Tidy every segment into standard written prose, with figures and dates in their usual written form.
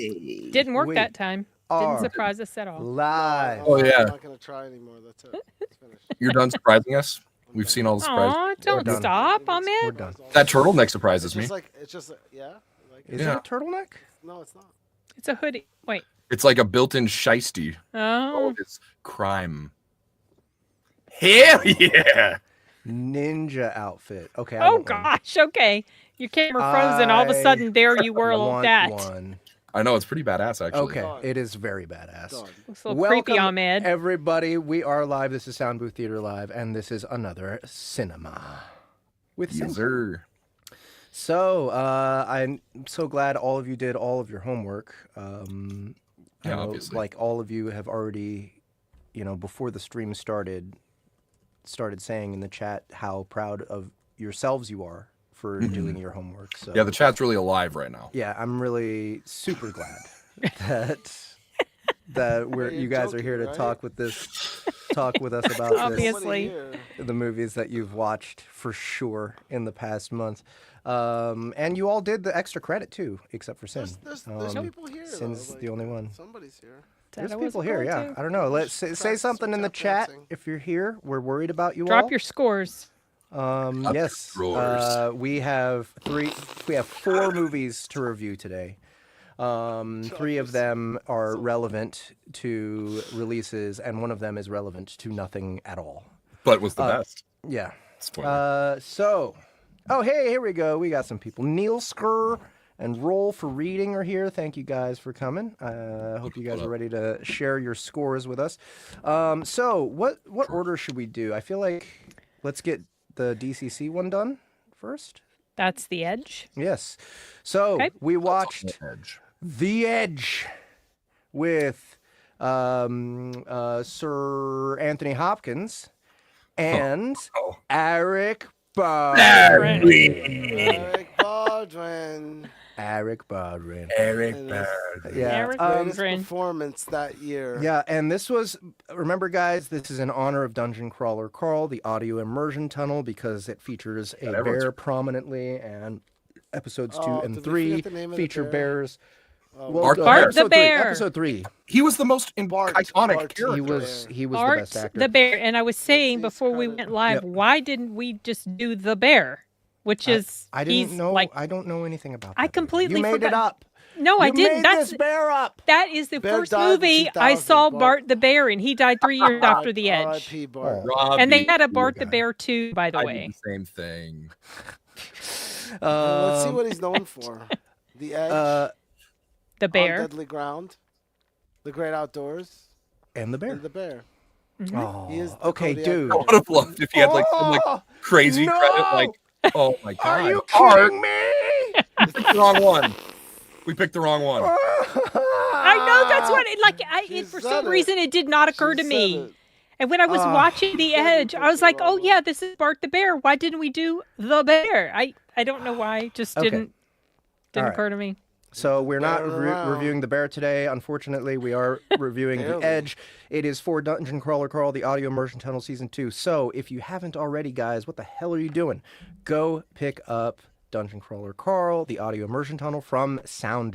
Didn't work We that time. Didn't surprise us at all. live. Oh, yeah. I'm not going to try anymore. That's it. It's finished. You're done surprising us? We've seen all the surprises. Aw, don't done. stop, We've been Ahmed. done. surprised all That the time. turtleneck surprises me. It's just, yeah. Like, Is Yeah. it a turtleneck? no, it's not. It's a hoodie. Wait. It's like a built-in shiesty. All Oh. of it's crime. Hell yeah! Ninja outfit. Okay. I Oh want one. gosh. Okay. Your camera froze, and all of a sudden, there you were I like want that. one. I know, it's pretty badass, actually. Okay, Done. it is very badass. Done. Looks a little creepy, Welcome, Ahmed. everybody. We are live. This is Soundbooth Theater Live, and this is another cinema with Yes, Cynema. sir. So, I'm so glad all of you did all of your homework. I Yeah, know, obviously. like all of you have already, before the stream started saying in the chat how proud of yourselves you are for doing your homework. So Yeah, the chat's really alive right now. yeah, I'm really super glad that you You're guys are joking, here to right? talk with us about this, Obviously. Nobody here. the movies that you've watched for sure in the past month. And you all did the extra credit too, except for Sin. There's Um, people here. Sin's though, like, the only one. Somebody's here. There's Said I people wasn't here, going yeah. to. I don't know. Let's say Tap- something in the tap chat dancing. if you're here. We're worried about you all. Drop your scores. Yes. drawers. We have four movies to review today. Three of them are relevant to releases, and one of them is relevant to nothing at all. But was the best. Yeah. Spoiler. Here we go. We got some people. Neil Skur and Roll for Reading are here. Thank you guys for coming. I hope you guys are ready to share your scores with us. So what order should we do? I feel like let's get the DCC one done first. That's the edge. Yes. So Okay. we watched Edge. The Edge with Sir Anthony Hopkins and Oh. Eric Bard. Eric Baldwin. Eric Baldwin. Eric And Bard. Yeah. Eric Greatest Baldwin. performance that year. Yeah, and this was, remember guys, this is in honor of Dungeon Crawler Carl, the audio immersion tunnel, because it features a everyone's- bear prominently, and episodes 2 Oh, and did we 3 forget the name of the feature bear? bears. Bart the Bart Bear. the Bear. Episode 3. He was the most Bart iconic Bart. character. He was the Art best actor. the bear. And I was saying He's before we credit. went live, Yep. why didn't we just do the bear? Which is I he's didn't know. like I don't know anything about that. I movie. completely You made it forgot- up. no, I You didn't. made That's this bear up. that is the Bear first died in movie I 2000, saw Bart. Bart the bear, and he died 3 years after the edge. R.I.P. Bart. Robbie, And they had a you Bart the guy. Bear too, by the I way. did the same thing. Let's see what he's known for. The Edge. The On bear. Deadly Ground. The Great Outdoors. And the bear. And the Bear. Oh, He is the okay, Kodiak dude. I would have loved if he had like some like crazy no! credit, like, oh my god. Are you Art, kidding me? we picked the wrong one. We picked the wrong one. I know that's what it like. She For said some it. reason, it did not occur She to said me. it. And when I was watching The Edge, I was like, "Oh yeah, this is Bart the Bear. Why didn't we do the bear?" I don't know why. It just Okay. didn't All right. occur to me. So we're not Bear around. reviewing the bear today. Unfortunately, we are reviewing the Barely. Edge. It is for Dungeon Crawler Carl, the audio immersion tunnel season 2. So if you haven't already, guys, what the hell are you doing? Go pick up Dungeon Crawler Carl, the audio immersion tunnel from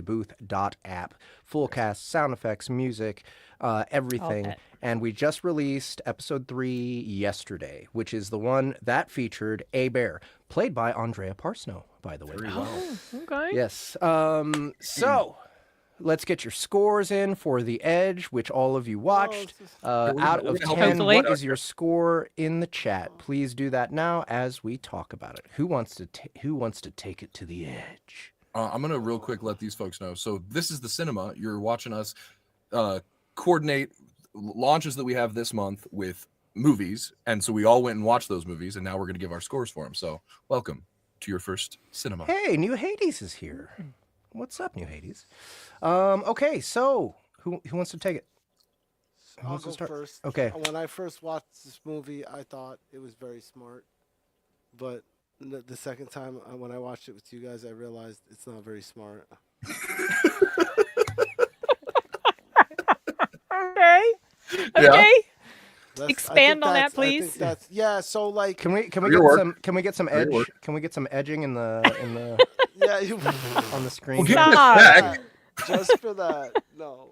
soundbooth.app. Full cast, sound effects, music, everything. that. And we just released episode 3 yesterday, which is the one that featured a bear, played by Andrea Parsnow, by the way. Okay. Yes. So let's get your scores in for The Edge, which all of you watched. Out of 10, Hopefully. what is your score in the chat? Please do that now as we talk about it. Who wants to take it to the edge? I'm gonna real quick let these folks know. So this is the cinema. You're watching us coordinate launches that we have this month with movies, and so we all went and watched those movies, and now we're gonna give our scores for them. So welcome to your first cinema. Hey, New Hades is here. What's up, New Hades? Okay, so who wants to take it? Who I'll wants to go start? first. Okay. When I first watched this movie, I thought it was very smart. But the second time when I watched it with you guys, I realized it's not very smart. Okay. Yeah. Okay. I Expand think on that, I think please. that's yeah. So like, Can we get Your work. some edge? work. Can we get some edging in the yeah, you, on the screen? Well, give here? me a Stop. sec. Just for that, no.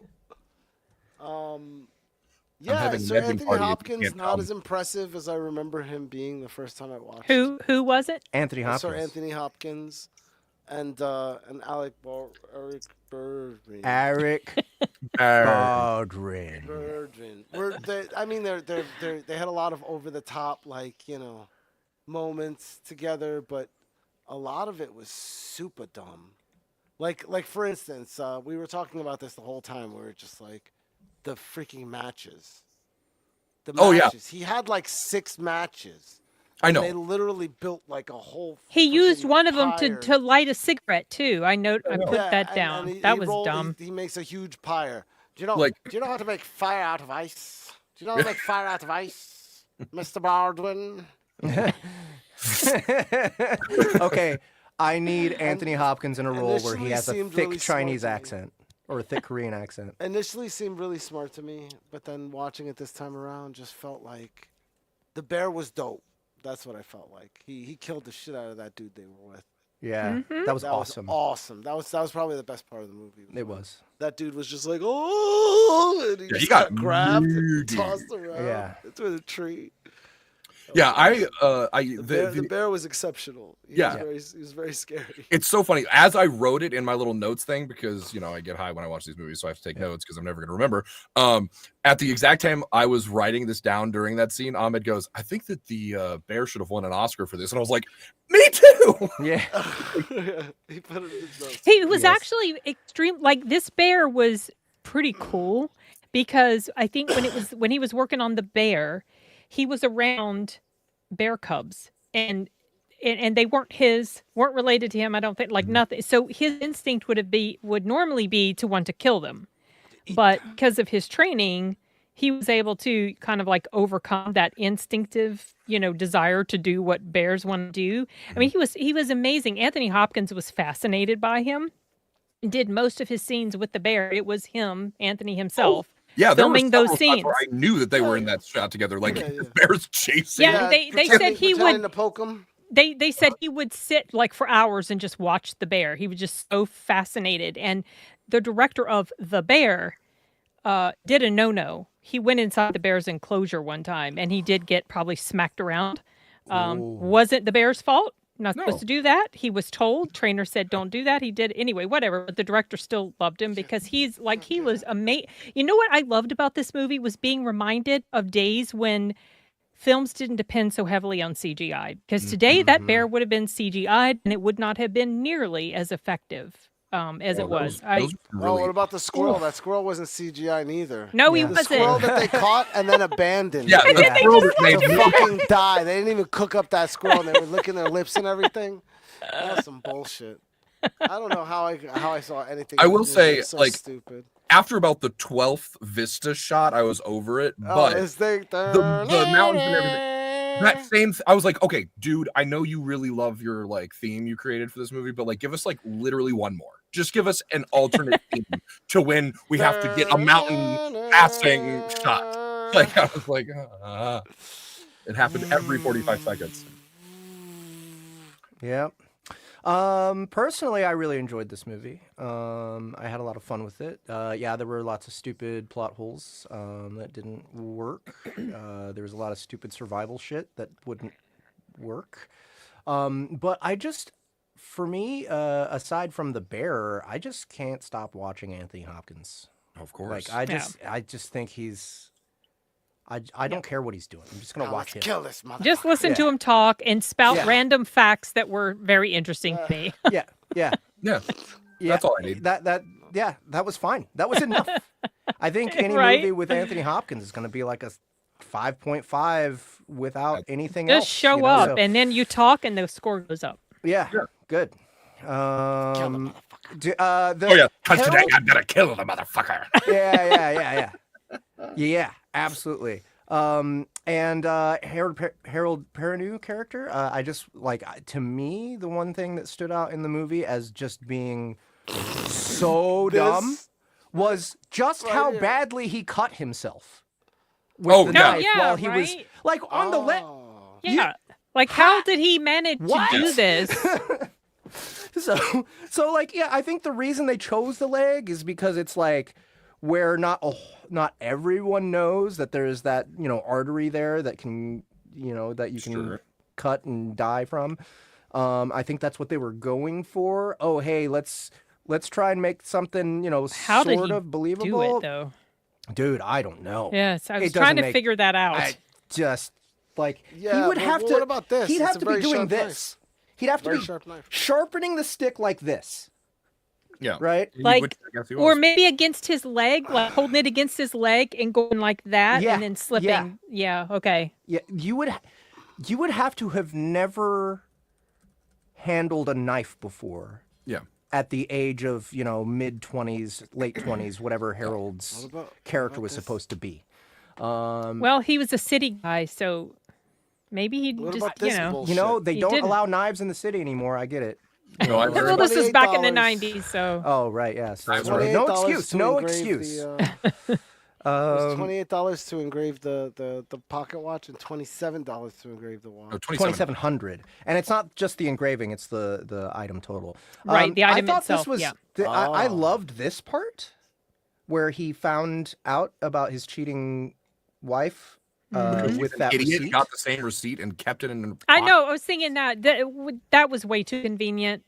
Yeah, having so an editing Anthony party if you Hopkins can't not come. as impressive as I remember him being the first time I watched. Who was it? Anthony I saw Hopkins. Anthony Hopkins and Eric Burdwin. Eric Baldwin. They had a lot of over the top, like, moments together, but a lot of it was super dumb. Like for instance, we were talking about this the whole time. Where it's just like the freaking matches. Oh, yeah. He had like 6 matches. I know. They literally built like a whole. He used freaking one of them pyre. to light a cigarette too. I put Yeah, that down. and That was dumb. He makes a huge pyre. Do you know how to make fire out of ice? Do you know how to make fire out of ice, Mr. Baldwin? Okay, I need Anthony Hopkins in a role where he initially has a seemed thick really smart Chinese to me. accent or a thick Korean accent. Initially seemed really smart to me, but then watching it this time around just felt like the bear was dope. That's what I felt like. He killed the shit out of that dude they were with. Yeah, that was That awesome. was awesome. That was probably the best part of the movie. It was. That dude was just like, oh, and he Yeah, he just got grabbed and moody. tossed around Yeah. into a tree. Yeah, The bear was exceptional. He was very scary. It's so funny. As I wrote it in my little notes thing, because I get high when I watch these movies, so I have to take notes because I'm never going to remember. At the exact time I was writing this down during that scene, Ahmed goes, "I think that the bear should have won an Oscar for this," and I was like, "Me too." Yeah. He put it in his notes. He was Yes. actually extreme. Like this bear was pretty cool because I think when he was working on the bear, he was around bear cubs and they weren't related to him. I don't think nothing. So his instinct would normally be to want to kill them, but because of his training, he was able to kind of like overcome that instinctive, desire to do what bears want to do. I mean, he was amazing. Anthony Hopkins was fascinated by him. Did most of his scenes with the bear. It was him, Anthony himself. Yeah, there were filming those several shots where scenes. I knew that they were in that shot together. Like the bears chasing. Yeah, they said he pretending would. to poke him. They said he would sit like for hours and just watch the bear. He was just so fascinated. And the director of The Bear did a no-no. He went inside the bear's enclosure one time, and he did get probably smacked around. Wasn't the bear's fault? Not supposed to do that. He was told. Trainer said, "Don't do that." He did anyway. Whatever. But the director still loved him because he was amazing. You know what I loved about this movie was being reminded of days when films didn't depend so heavily on CGI. Because today that bear would have been CGI'd and it would not have been nearly as effective as it was. What about the squirrel? That squirrel wasn't CGI neither. No, he The wasn't. squirrel that they caught and then abandoned. Yeah, And the then they squirrel just that they To made- fucking die. They didn't even cook up that squirrel. And they were licking their lips and everything. That's some bullshit. I don't know how I saw anything. I will say, so like, stupid. after about the 12th Vista shot, I was over it. But this thing, the mountains and everything. That same, I was like, okay, dude, I know you really love your like theme you created for this movie, but like, give us like literally one more. Just give us an alternate theme to when we have to get a mountain passing shot. Like I was like, it happened every 45 seconds. Yeah. Personally, I really enjoyed this movie. I had a lot of fun with it. Yeah, there were lots of stupid plot holes that didn't work. There was a lot of stupid survival shit that wouldn't work. But for me, aside from the bear, I just can't stop watching Anthony Hopkins. Of course. Like I just think he's. I don't care what he's doing. I'm just gonna watch him. Kill this motherfucker. Just listen to him talk and spout random facts that were very interesting to me. Yeah. Yeah, that's all I need. That was fine. That was enough. I think any Right? movie with Anthony Hopkins is going to be like a 5.5 without anything else. Just show you know? up, So, and then you talk, and the score goes up. yeah, good. Kill the motherfucker. Oh yeah, because today I'm gonna kill the motherfucker. Yeah, absolutely. And Harold Perrineau character, I just to me, the one thing that stood out in the movie as just being so dumb was just how badly he cut himself with the knife while he was like on the left. Oh. Yeah. Like, how did he manage to do this? So like, yeah, I think the reason they chose the leg is because it's like where not everyone knows that there's that, artery there that can, that you can Sure. cut and die from. I think that's what they were going for. Oh, hey, let's try and make something, How did sort he of believable. do it though? Dude, I don't know. Yes, I was It trying doesn't to make- figure that out. I just like he Yeah, would but have to. what about this? He'd It's have a to be very doing sharp this. knife. He'd have to Very be sharp knife. sharpening the stick like this, Yeah. right? Like, I guess he Or was. maybe against his leg, like holding it against his leg and going like that, Yeah, and then slipping. Yeah. Okay. Yeah, you would have to have never handled a knife before Yeah. at the age of, mid-20s, late 20s, whatever Harold's character was this? supposed to be. Well, he was a city guy, so maybe he What just, about this bullshit? They He don't didn't. allow knives in the city anymore. I get it. No, I Well, this is back in the $28. 90s, so Oh, right, yeah. So, Knives no were- excuse, to no engrave excuse. It was $28 to engrave the pocket watch and $27 to engrave the watch. Oh, 2,700, and it's not just the engraving; it's the item total. Right, the item I thought itself, this was. yeah. I Oh. loved this part where he found out about his cheating wife with that idiot receipt. got the same receipt and kept it in. A I pot. know. I was thinking that was way too convenient.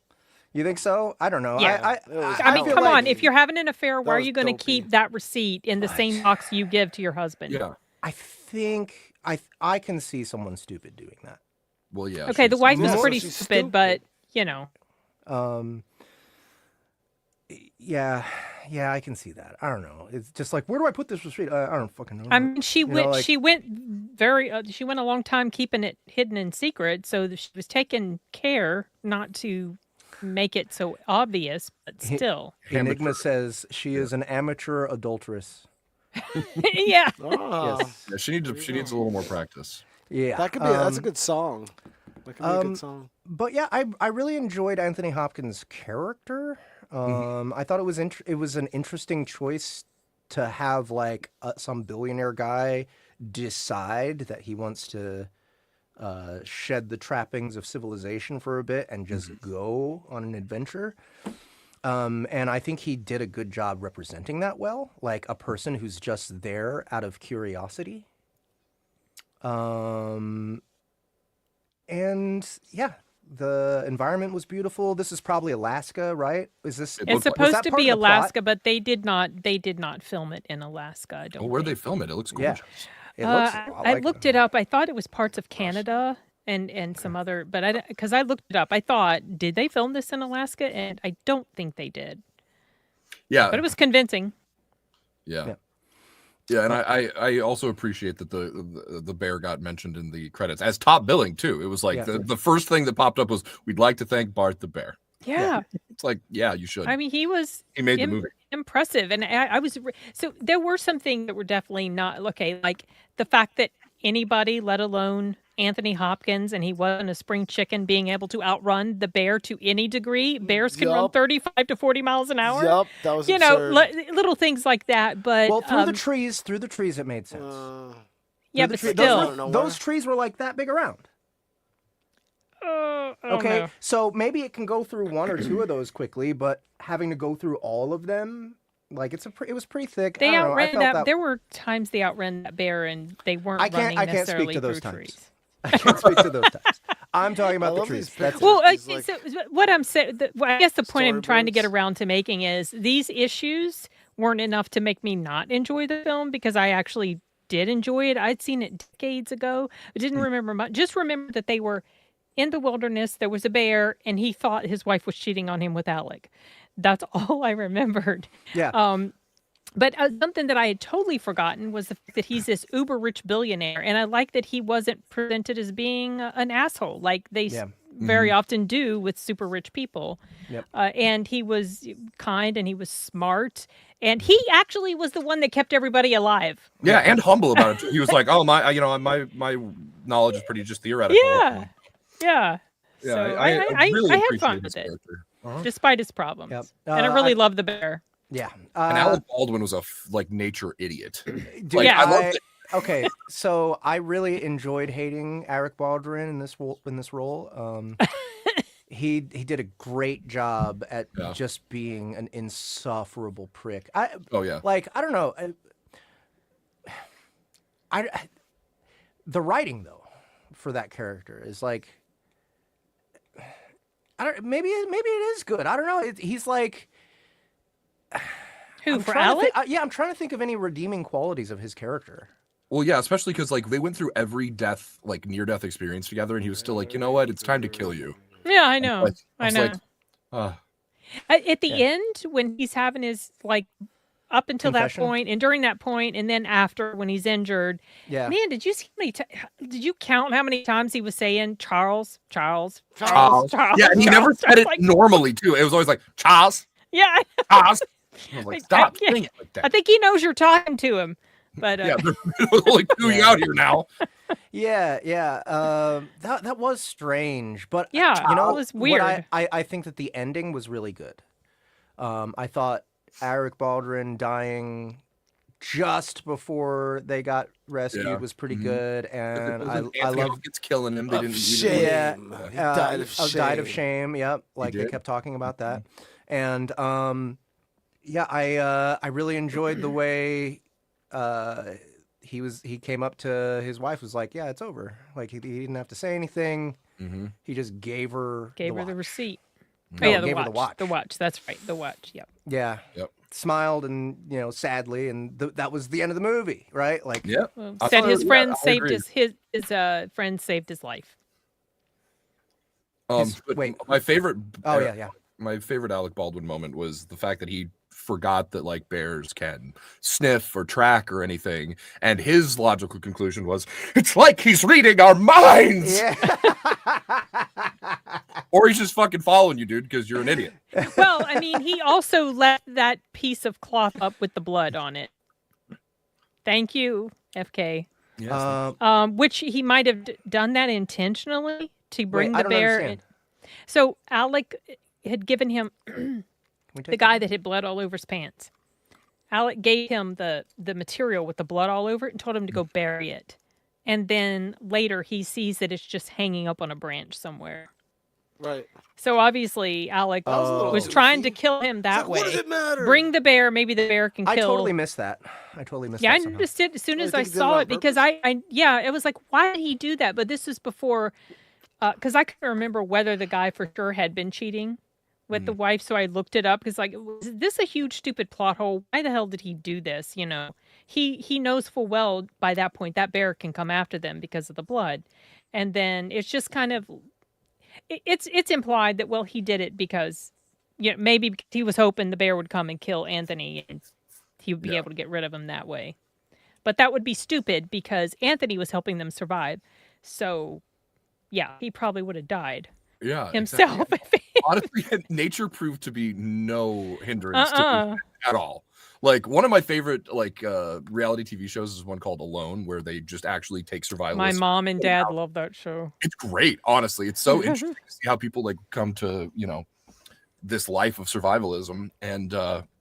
You think so? I don't know. Yeah. I I mean, feel come like- on. If you're having an affair, why are was you going to dopey. keep that receipt in the same box you give to your husband? Yeah. I think I can see someone stupid doing that. Well, yeah. Okay, the she's- wife was More- pretty she's stupid, but you know. Yeah, I can see that. I don't know. It's just like, where do I put this receipt? I don't fucking know. I mean, she You know, went. like- She went she went a long time keeping it hidden in secret, so that she was taking care not to make it so obvious. But still, Enigma says she is an amateur adulteress. yeah. Ah, Yes. Yeah, she needs a little more practice. Yeah. that could be. That's a good song. That could be a good song. But yeah, I really enjoyed Anthony Hopkins' character. I thought it was an interesting choice to have like some billionaire guy decide that he wants to shed the trappings of civilization for a bit and just go on an adventure. And I think he did a good job representing that well, like a person who's just there out of curiosity. And yeah, the environment was beautiful. This is probably Alaska, right? Is this? It It's looked like- supposed that to part be of the plot? Alaska, but they did not film it in Alaska. I don't. Oh, where'd they think. film it? It looks Yeah. gorgeous. It looks a lot I like looked it up. I thought it was parts of Canada and some other, but because I looked it up, I thought, did they film this in Alaska? And I don't think they did. Yeah. But it was convincing. Yeah. Yeah, and I also appreciate that the bear got mentioned in the credits as top billing too. It was like Yeah. the first thing that popped up was, "We'd like to thank Bart the bear." Yeah. It's like, yeah, you should. I mean, he He made the movie. impressive, and I was so there were some things that were definitely not okay, like the fact that anybody, let alone Anthony Hopkins, and he wasn't a spring chicken, being able to outrun the bear to any degree. Bears can run Yup. 35 to 40 miles an hour. Yup, that was You know, absurd. little things like that. But Well, through the trees, it made sense. yeah, Through the but tree- still, I don't know those where. trees were like that big around. I don't Okay, know. so maybe it can go through one or two of those quickly, but having to go through all of them, like it was pretty thick. They I don't know, I outran felt that. that. There were times they outran that bear, and they weren't I can't- running I can't speak necessarily to those through times. trees. I can't speak to those times. I'm talking about I the love trees. these That's pictures. it. Well, These, like, so what I'm saying, I guess the point I'm trying to get storyboards. around to making is these issues weren't enough to make me not enjoy the film, because I actually did enjoy it. I'd seen it decades ago. I didn't remember much. Just remember that they were in the wilderness. There was a bear, and he thought his wife was cheating on him with Alec. That's all I remembered. Yeah. But something that I had totally forgotten was the fact that he's this uber rich billionaire. And I like that he wasn't presented as being an asshole like they Yeah. very often do with super rich people. Yep. And he was kind and he was smart. And he actually was the one that kept everybody alive. Yeah, and humble about it too. He was like, "Oh, my knowledge is pretty just theoretical." Yeah. Yeah. Yeah, So I really I had appreciate fun his with it, character. despite his problems. Yep. And I really love the bear. Yeah. And Alec Baldwin was a nature idiot. Dude, Like, Yeah. I loved it. Okay, so I really enjoyed hating Alec Baldwin in this role. he did a great job at Yeah. just being an insufferable prick. Oh yeah. Like, I don't know. The writing though for that character is like, maybe it is good. I don't know. He's like, Who, I'm for trying to Alec? yeah, I'm trying to think of any redeeming qualities of his character. Well, yeah, especially because like they went through every death, like near death experience together, and he was still like, you know what, it's time to kill you. Yeah, I know. Like, I was know. like, At the Yeah. end, when he's having his like up until Confession? that point, and during that point, and then after when he's injured, Yeah. man, did you see how many? Did you count how many times he was saying Charles, Charles, Charles. Charles? Yeah, and he never Charles? said it Like, normally too. It was always like Charles, yeah, Charles. I was like, Like, stop I- saying it like I that. think he knows you're talking to him, but Yeah, they're like doing out here now. Yeah, yeah. That was strange, but Yeah, you know, it was what weird. I think that the ending was really good. I thought Eric Baldwin dying just before they got rescued Yeah. was pretty Mhm. good, and I Anthony love. Hopkins killing him. They Of didn't. shame. Yeah, He died of died of shame. shame. Yep, like they did? kept talking about that, and yeah, I really enjoyed the way he came up to his wife, was like, yeah, it's over. Like he didn't have to say anything. Mhm. He just gave her gave the her the watch. receipt. No, Oh yeah, gave her the watch. The watch. That's right. The watch. Yep. Yeah. Yep. Smiled and sadly, and that was the end of the movie, right? Like, Yeah. Well, I said thought- his yeah, friend I saved agree. his friend saved his life. But wait. my favorite. oh yeah. My favorite Alec Baldwin moment was the fact that he forgot that like bears can sniff or track or anything, and his logical conclusion was, "It's like he's reading our minds," Yeah. or he's just fucking following you, dude, because you're an idiot. Well, I mean, he also left that piece of cloth up with the blood on it. Thank you, FK. Which he might have done that intentionally to bring I the don't bear in. understand. So Alec had given him Can we take the guy that had blood all over his pants. Alec gave him the material with the blood all over it and told him to go bury it. And then later he sees that it's just hanging up on a branch somewhere. Right. So obviously Alec was a little was goofy. trying to kill him that It's like, way. what does it matter? Bring the bear, maybe the bear can I kill. totally missed that. I totally missed Yeah, I that somehow. noticed it as soon Oh, you as I think he did it saw on it because it was like, why did he do that? But this was before, because I couldn't remember whether the guy for sure had been cheating with the wife, so I looked it up because like, was this a huge stupid plot hole? Why the hell did he do this? You know, he knows full well by that point that bear can come after them because of the blood, and then it's just kind of, it's implied that, well, he did it because, maybe he was hoping the bear would come and kill Anthony and he would be able to get rid of him that way. But that would be stupid because Anthony was helping them survive. So, yeah, he probably would have died Yeah, himself. exactly. Honestly, nature proved to be no hindrance to me at all. Like one of my favorite reality TV shows is one called Alone, where they just actually take survivalists. My mom and dad love that show. It's great, honestly. It's so interesting to see how people like come to this life of survivalism, and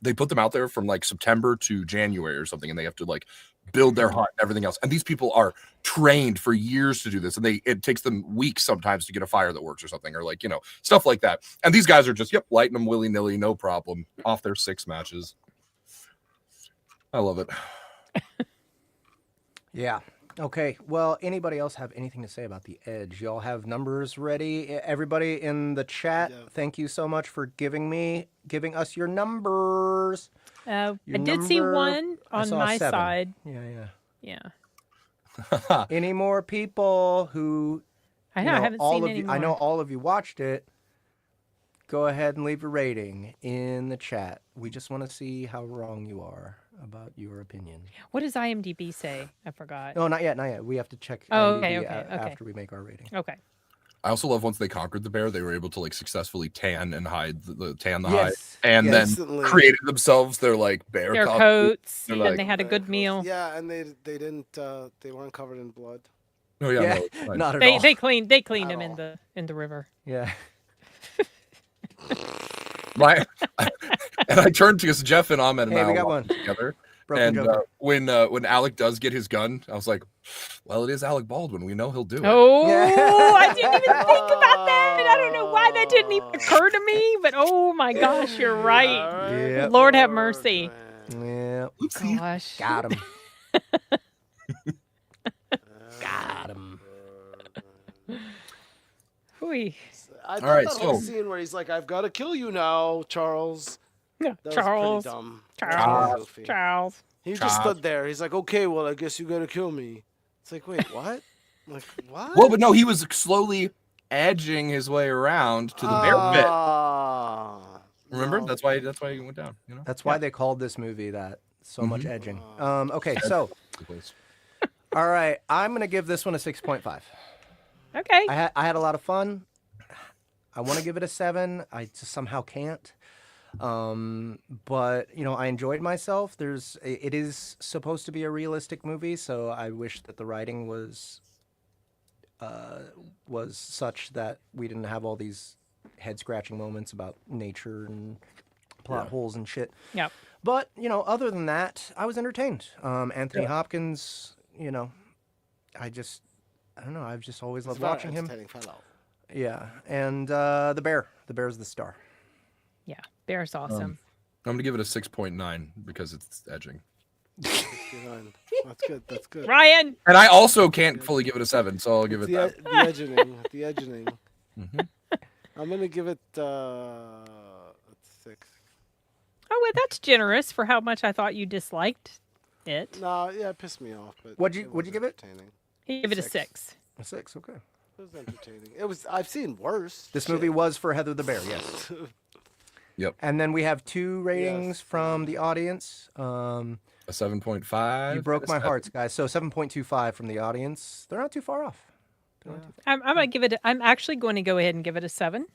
they put them out there from like September to January or something, and they have to like build their hut and everything else. And these people are trained for years to do this, and it takes them weeks sometimes to get a fire that works or something, or like stuff like that. And these guys are just lighting them willy nilly, no problem, off their 6 matches. I love it. Yeah. Okay. Well, anybody else have anything to say about the Edge? Y'all have numbers ready? Everybody in the chat, thank you so much for giving us your numbers. I did see one on my 7. side. Yeah. Yeah. Any more people who I know, I haven't all seen of any you, more. I know all of you watched it. Go ahead and leave a rating in the chat. We just want to see how wrong you are about your opinion. What does IMDb say? I forgot. No, not yet. We have to check Oh, IMDb okay. after we make our rating. Okay. I also love once they conquered the bear, they were able to like successfully tan and hide the hide, Yes. and Yes. then Instantly. created themselves their like bear Their costume. coats, They're and like- they had a good meal. Yeah, and they didn't they weren't covered in blood. Oh yeah, Yeah, no, it's fine. not at They all. they cleaned At him all. in the river. Yeah. And I turned to Jeff and Ahmed and Hey, we I got watched one. together, Broken And Joker. when Alec does get his gun, I was like, well, it is Alec Baldwin. We know he'll do it. Oh, Yeah. I didn't even think about that. I don't know why that didn't even occur to me, but oh my gosh, you're right. Yep. Lord have mercy. Yeah. Oopsie. Gosh. Got him. Got him. Ooh. I thought right, that whole so- scene where he's like, "I've got to kill you now, Charles." Yeah, That Charles. was pretty dumb. Charles. Goofy. Charles. He just Charles. stood there. He's like, "Okay, well, I guess you got to kill me." It's like, wait, what? I'm like, what? Well, but no, he was slowly edging his way around to the bear pit. Remember? No. That's why he went down. You know. That's why they called this movie that. So much edging. Okay, so The place. all right, I'm gonna give this one a 6.5. Okay. I had a lot of fun. I want to give it a 7. I just somehow can't. But I enjoyed myself. It is supposed to be a realistic movie, so I wish that the writing was such that we didn't have all these head scratching moments about nature and plot holes and shit. Yep. But other than that, I was entertained. Anthony Hopkins, I don't know. I've just always loved watching him. Fellow. Yeah, and the bear's the star. Yeah. Bear's awesome. I'm gonna give it a 6.9 because it's edging. 69. That's good. That's good. Ryan. And I also can't fully give it a 7, so I'll give it The, that. the edging. The edging. Mhm. I'm gonna give it a 6. Oh, well, that's generous for how much I thought you disliked it. No, yeah, it pissed me off. But What'd you was give it? entertaining. He gave it a 6. 6. A 6, okay. It was entertaining. It was. I've seen worse. This Shit. movie was for Heather the Bear, yes. Yep. And then we have 2 ratings Yes. from the audience. A 7.5. You broke and a my 7. hearts, guys. So 7.25 from the audience. They're not too far off. I'm gonna give it. I'm actually going to go ahead and give it a 7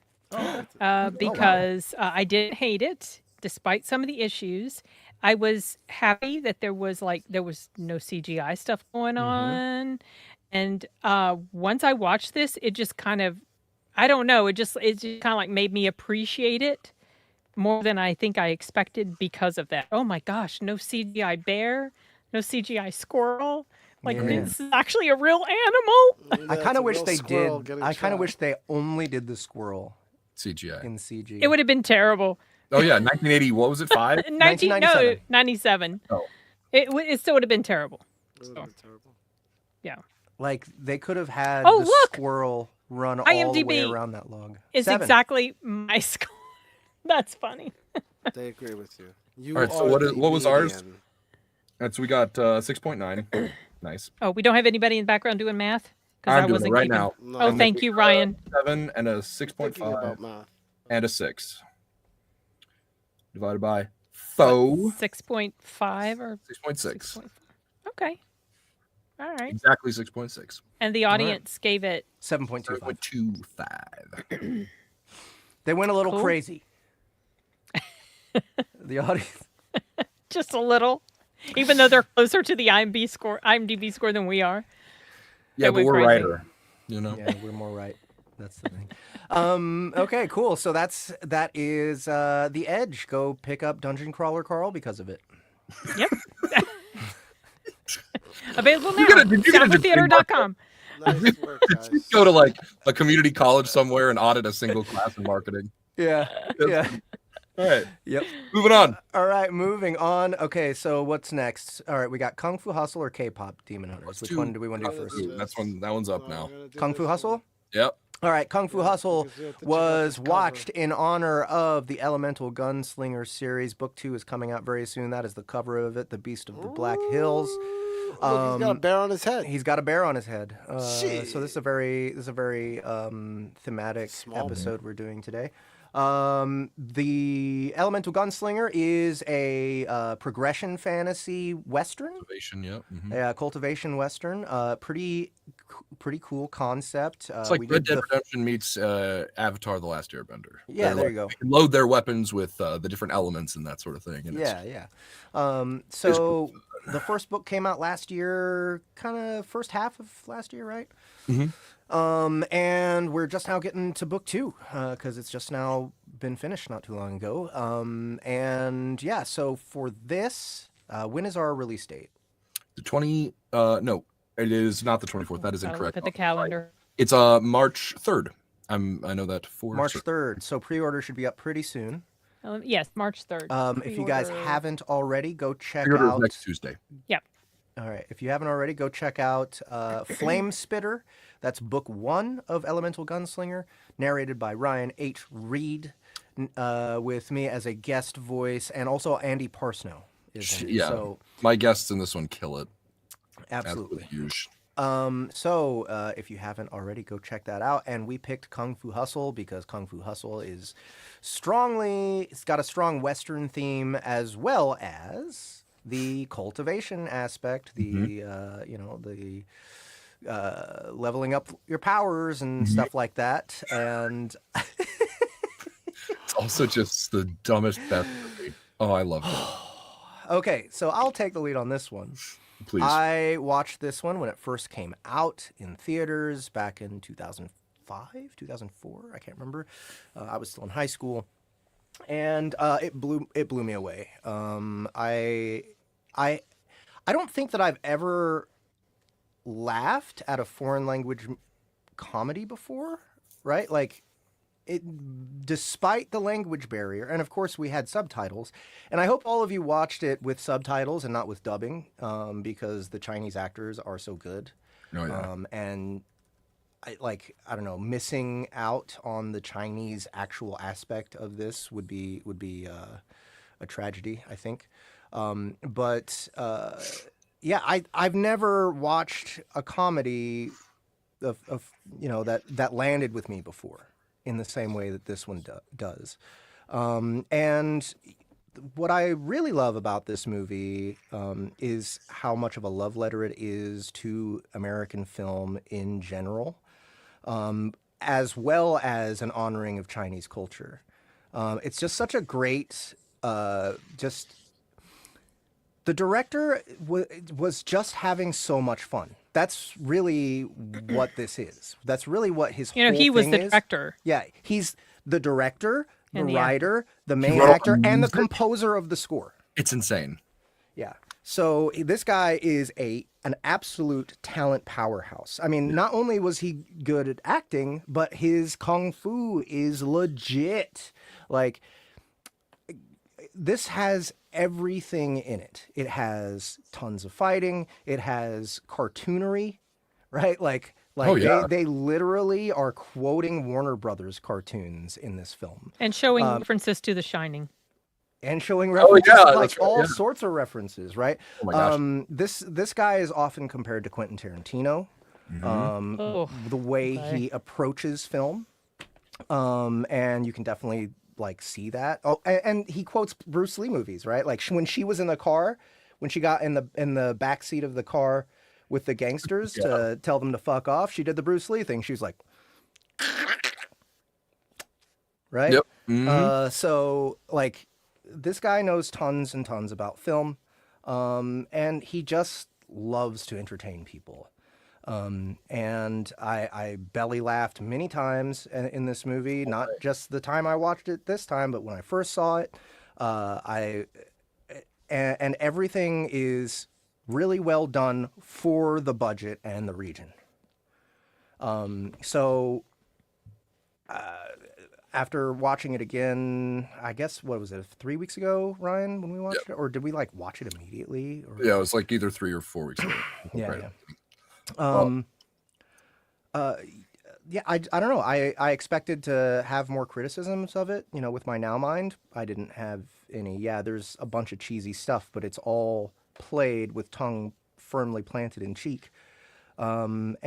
because I didn't hate it, despite some of the issues. I was happy that there was no CGI stuff going on, and once I watched this, it just kind of, I don't know, it just kind of like made me appreciate it more than I think I expected because of that. Oh my gosh, no CGI bear, no CGI squirrel. Like Yeah. this is actually a real animal. I Yeah, kind it's of a wish real they squirrel did. getting I kind of shot. wish they only did the squirrel CGI. in CG. It would have been terrible. Oh yeah, 1980. What was it? 5? 1997. 97. Oh. It still would have been terrible. It would've been terrible. Yeah. Like they could have had Oh, the look! squirrel run all the way IMDb around that log. It's 7. exactly my score. That's funny. They agree with you. You All right, so are what the was ours? median. That's we got 6.9. Nice. Oh, we don't have anybody in the background doing math? I'm I doing it wasn't right keeping- now. No, Oh, I'm thank you, Ryan. 7 and a thinking 6.5 about math. and a 6 divided by 4. 6.5 or 6.6. 6.5. Okay. All right. Exactly 6.6. And the audience gave it 7.25. 7.25. They went a little Cool. crazy. The audience. just a little, even though they're closer to the IMDb score than we are. Yeah, They but went we're crazy. righter. You know. Yeah, we're more right. That's the thing. Okay, cool. So that is The Edge. Go pick up Dungeon Crawler Carl because of it. Yep. Available now. Did you get a degree, Soundbooththeater.com. Nice work, guys. Go to like a community college somewhere and audit a single class in marketing. Yeah. Yeah. All right, Yep. moving on. All right, moving on. Okay, so what's next? All right, we got Kung Fu Hustle or K-pop Demon Hunters. Which one do we want to do first? Ooh, that one's up No, now. we're gonna do Kung Fu this Hustle? one. Yep. All right, Kung Fu Yeah, Hustle because we have to check out was this cover. watched in honor of the Elemental Gunslinger series. Book 2 is coming out very soon. That is the cover of it, The Beast of the Black Hills. Look, he's got a bear on his head. He's got a bear on his head. So Shit. this is a very thematic Small episode we're doing today. The Elemental Gunslinger is a progression fantasy western. Motivation. Yep. Mhm. Yeah, cultivation western. Pretty cool concept. It's like we Red did Dead the- Redemption meets Avatar: The Last Airbender. Yeah, They're there like- you go. They can load their weapons with the different elements and that sort of thing. And Yeah, yeah. So the first book came out last year, kind of first half of last year, right? Mhm. And we're just now getting to book 2 because it's just now been finished not too long ago. And yeah, so for this, When is our release date? The 20. No, it is not the 24th. That is Gotta incorrect. look at the calendar. It's March 3rd. I know that for March certain. 3rd. So pre-order should be up pretty soon. Yes, March 3rd. If you guys Pre-order. haven't already, go check Pre-order is out. next Tuesday. Yep. All right. If you haven't already, go check out Flame Spitter. That's book 1 of Elemental Gunslinger, narrated by Ryan H. Reed, with me as a guest voice, and also Andy Parsnow is in it. Yeah, So my guests in this one kill it. absolutely. Huge. So if you haven't already, go check that out. And we picked Kung Fu Hustle because Kung Fu Hustle is it's got a strong Western theme, as well as the cultivation aspect, the leveling up your powers and stuff like that. And It's also just the dumbest best movie. Oh, I love it. okay, so I'll take the lead on this one. Please. I watched this one when it first came out in theaters back in 2005, 2004. I can't remember. I was still in high school, and it blew me away. I don't think that I've ever laughed at a foreign language comedy before, right? Like, despite the language barrier, and of course we had subtitles, and I hope all of you watched it with subtitles and not with dubbing, because the Chinese actors are so good. Oh, yeah. And I don't know, missing out on the Chinese actual aspect of this would be a tragedy, I think. Yeah, I've never watched a comedy of that landed with me before in the same way that this one does. And what I really love about this movie is how much of a love letter it is to American film in general, as well as an honoring of Chinese culture. It's just such a great, the director was just having so much fun. That's really what this is. That's really what his whole he was thing the is. director. Yeah, he's the director, the And the writer, the main wrote actor, and the music. composer of the score. It's insane. Yeah. So this guy is an absolute talent powerhouse. I mean, not only was he good at acting, but his kung fu is legit. Like, this has everything in it. It has tons of fighting. It has cartoonery, right? Like Oh, yeah. they literally are quoting Warner Brothers cartoons in this film. And showing references to The Shining. And showing references, yeah, like that's right, all yeah. sorts of references, right? Oh my gosh. This guy is often compared to Quentin Tarantino. The way he approaches film, and you can definitely see that. Oh, and he quotes Bruce Lee movies, right? Like when she was in the car, when she got in the back seat of the car with the gangsters to tell them to fuck off, she did the Bruce Lee thing. She was like, right? Yep. So this guy knows tons and tons about film, and he just loves to entertain people. And I belly laughed many times in this movie, not just the time I watched it this time, but when I first saw it. And everything is really well done for the budget and the region. After watching it again, I guess, what was it, 3 weeks ago, Ryan, when we watched it? Or did we watch it immediately? Or... Yeah, it was either 3 or 4 weeks ago. Yeah. I don't know. I expected to have more criticisms of it, with my now mind. I didn't have any. Yeah, there's a bunch of cheesy stuff, but it's all played with tongue firmly planted in cheek. And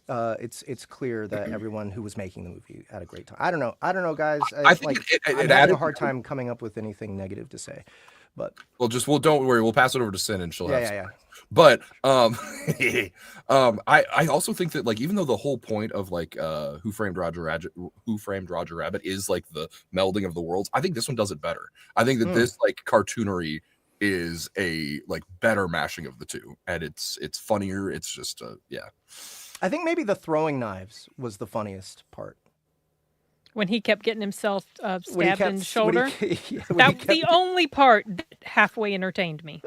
it's clear that everyone who was making the movie had a great time. I don't know, guys. I think I'm it having added a hard time coming up with anything negative to say. But don't worry, we'll pass it over to Sin and she'll have yeah. But I also think that even though the whole point of Who Framed Roger Rabbit is the melding of the worlds, I think this one does it better. I think that this cartoonery is a better mashing of the two, and it's funnier. It's just yeah. I think maybe the throwing knives was the funniest part. When he kept getting himself When he stabbed in the shoulder. That was the only part that halfway entertained me.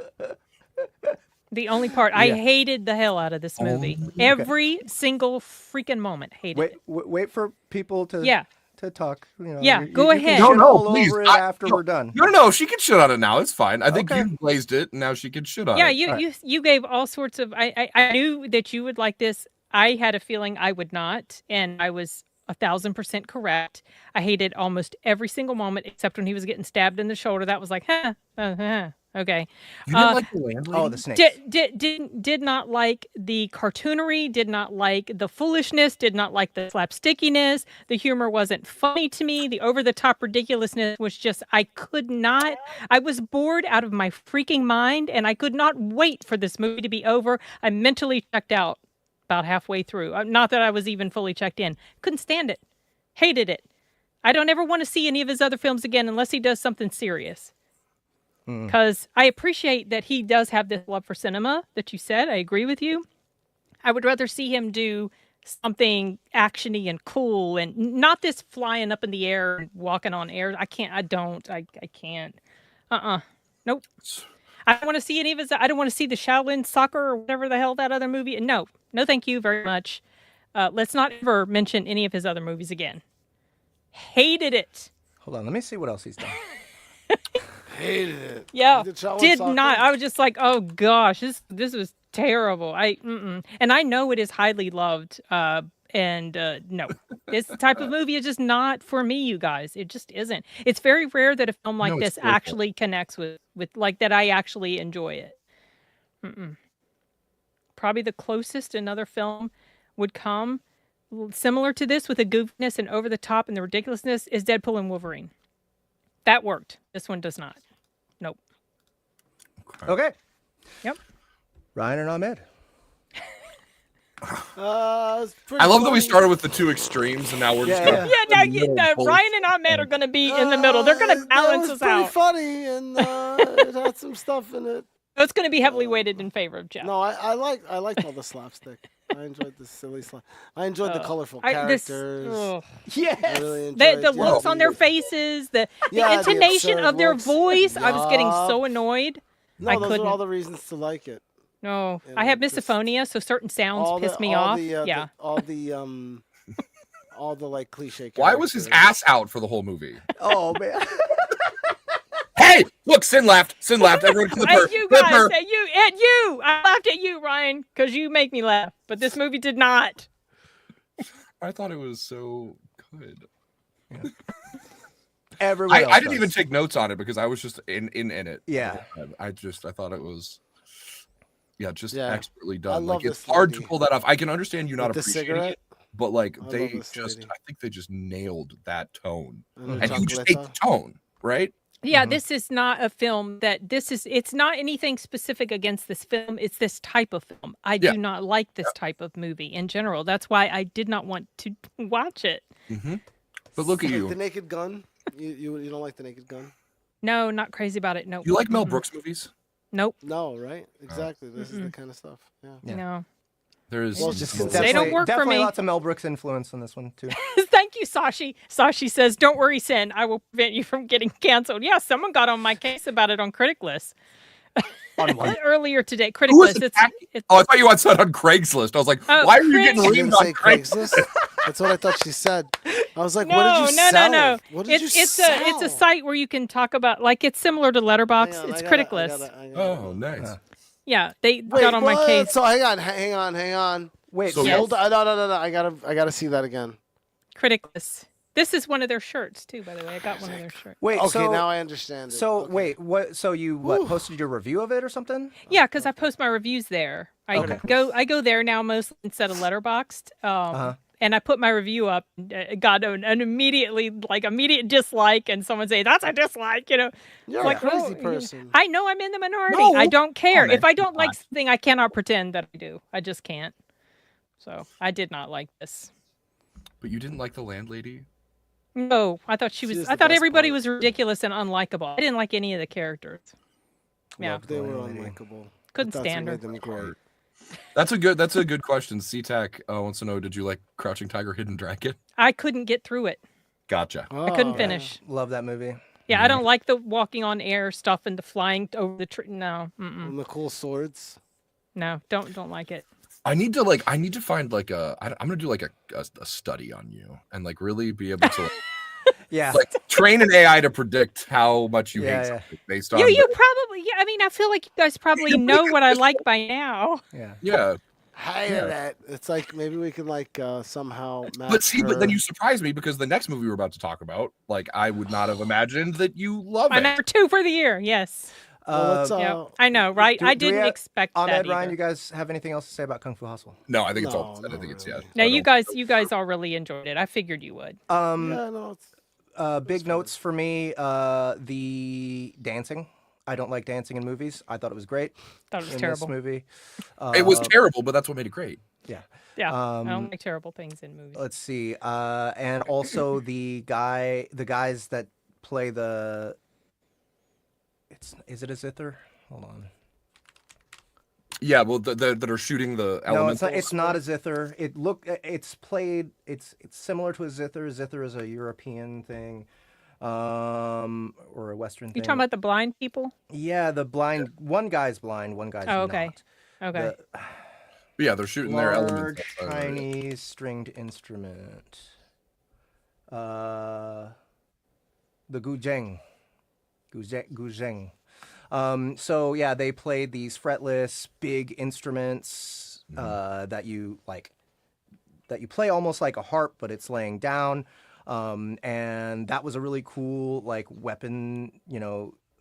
The only part. I hated the hell out of this movie. Every single freaking moment. Hated it. Wait for people to to talk. You know, Yeah, go ahead. No, please. Over it after we're done. No, she can shit on it now. It's fine. I think you glazed it, and now she can shit on it. Yeah, you gave all sorts of. I knew that you would like this. I had a feeling I would not, and I was 1,000% correct. I hated almost every single moment except when he was getting stabbed in the shoulder. That was like, okay. You didn't like the landlady? Oh, the snakes. Did not like the cartoonery, did not like the foolishness, did not like the slapstickiness. The humor wasn't funny to me. The over-the-top ridiculousness was just, I was bored out of my freaking mind, and I could not wait for this movie to be over. I mentally checked out about halfway through. Not that I was even fully checked in. Couldn't stand it. Hated it. I don't ever want to see any of his other films again unless he does something serious. Because I appreciate that he does have this love for cinema that you said. I agree with you. I would rather see him do something actiony and cool and not this flying up in the air and walking on air. I can't. I can't. Nope. I don't want to see any of his. I don't want to see the Shaolin Soccer or whatever the hell that other movie. No, thank you very much. Let's not ever mention any of his other movies again. Hated it. Hold on, let me see what else he's done. Hated it. Yeah, Did Soccer? not. I was just like, oh gosh, this was terrible. And I know it is highly loved. No, this type of movie is just not for me, you guys. It just isn't. It's very rare that a film like this actually connects with like that. I actually enjoy it. Probably the closest another film would come similar to this with the goofiness and over the top and the ridiculousness is Deadpool and Wolverine. That worked. This one does not. Nope. Okay. Yep. Ryan and Ahmed. I love that we started with the two extremes, and now we're just going Ryan and Ahmed are going to be in the middle. They're going to balance us out. It was pretty funny, and it had some stuff in it. It's going to be heavily weighted in favor of Jeff. No, I liked all the slapstick. I enjoyed the silly slap. I enjoyed the colorful characters. I really enjoyed the looks on their faces, the intonation of their voice. I was getting so annoyed. No, those are all the reasons to like it. No, I have misophonia, so certain sounds piss me off. All the like cliche. Why was his ass out for the whole movie? Oh man. Hey, look, Sin laughed. Everyone clip her. You guys, you. I laughed at you, Ryan, because you make me laugh. But this movie did not. I thought it was so good. Yeah. Everyone else I didn't even take notes on it because I was just in it. Yeah. I thought it was expertly done. Like it's hard to pull that off. I can understand you not appreciating it, but like I think they just nailed that tone. And you just ate the tone, right? Yeah, this is not a film it's not anything specific against this film. It's this type of film. I do not like this type of movie in general. That's why I did not want to watch it. But look at you. The Naked Gun? You don't like The Naked Gun? No, not crazy about it. No. You like Mel Brooks movies? Nope. No, right? Exactly. This is the kind of stuff. Yeah. No. There is. They don't work for me. Lots of Mel Brooks influence on this one too. Thank you, Sashi. Sashi says, "Don't worry, Sin. I will prevent you from getting canceled." Yeah, someone got on my case about it on Critic List earlier today. Critic List. I thought you said on Craigslist. I was like, why are you getting reamed on Craigslist? That's what I thought she said. I was like, no, what did you sell? No. What did you sell? It's a site where you can talk about, like, it's similar to Letterboxd. It's Critic List. Oh, nice. Yeah, they got on my case. So hang on. Wait, so hold on. No. I gotta see that again. Critic List. This is one of their shirts too, by the way. I got one of their shirts. Wait, okay, now I understand it. So wait, what? So you posted your review of it or something? Yeah, because I post my reviews there. I go there now mostly instead of Letterboxd. And I put my review up, got an immediate dislike, and someone say, "That's a dislike," You're a crazy person. I know I'm in the minority. No. I don't care. If I don't like something, I cannot pretend that I do. I just can't. So I did not like this. But you didn't like the landlady? No, I thought I thought everybody was ridiculous and unlikable. I didn't like any of the characters. Yeah, they were unlikable. Couldn't stand her. Them great. That's a good question. CTAC wants to know: did you like Crouching Tiger, Hidden Dragon? I couldn't get through it. Gotcha. I couldn't Oh, finish. Love that movie. Yeah, I don't like the walking on air stuff and the flying over the tree. No, And the cool swords. no, don't like it. I need to find like I'm gonna do like a study on you and like really be able to Yeah. like train an AI to predict how much you hate something based on You probably. Yeah, I mean, I feel like you guys probably know what I like by now. Yeah. yeah. Hated it. It's like maybe we can like somehow match But see, but then her. you surprised me because the next movie we're about to talk about, like I would not have imagined that you love My it. number 2 for the year. Yes. Well, let's, Yeah, I know, right? do- I do we didn't have- expect Ahmed, that Ryan, either. you guys have anything else to say about Kung Fu Hustle? No, I think it's all. No, I think it's not yeah. No, I you don't- guys all really enjoyed it. I figured you would. yeah, no, it's Big notes for me. The dancing. I don't like dancing in movies. I thought it was great Thought it was in terrible. this movie. It was terrible, but that's what made it great. Yeah. Yeah, I don't like terrible things in movies. Let's see. And also the guys that play the. Is it a zither? Hold on. Yeah, well, that are shooting the No, elementals. it's not a zither. It's played. It's similar to a zither. Zither is a European thing, or a Western You thing. talking about the blind people? Yeah, the blind. One guy's blind. One guy's Oh, okay. not. Okay. Yeah, they're shooting their elements. Large Chinese stringed instrument. The guzheng. Guzheng. So yeah, they played these fretless big instruments that you play almost like a harp, but it's laying down. And that was a really cool like weapon,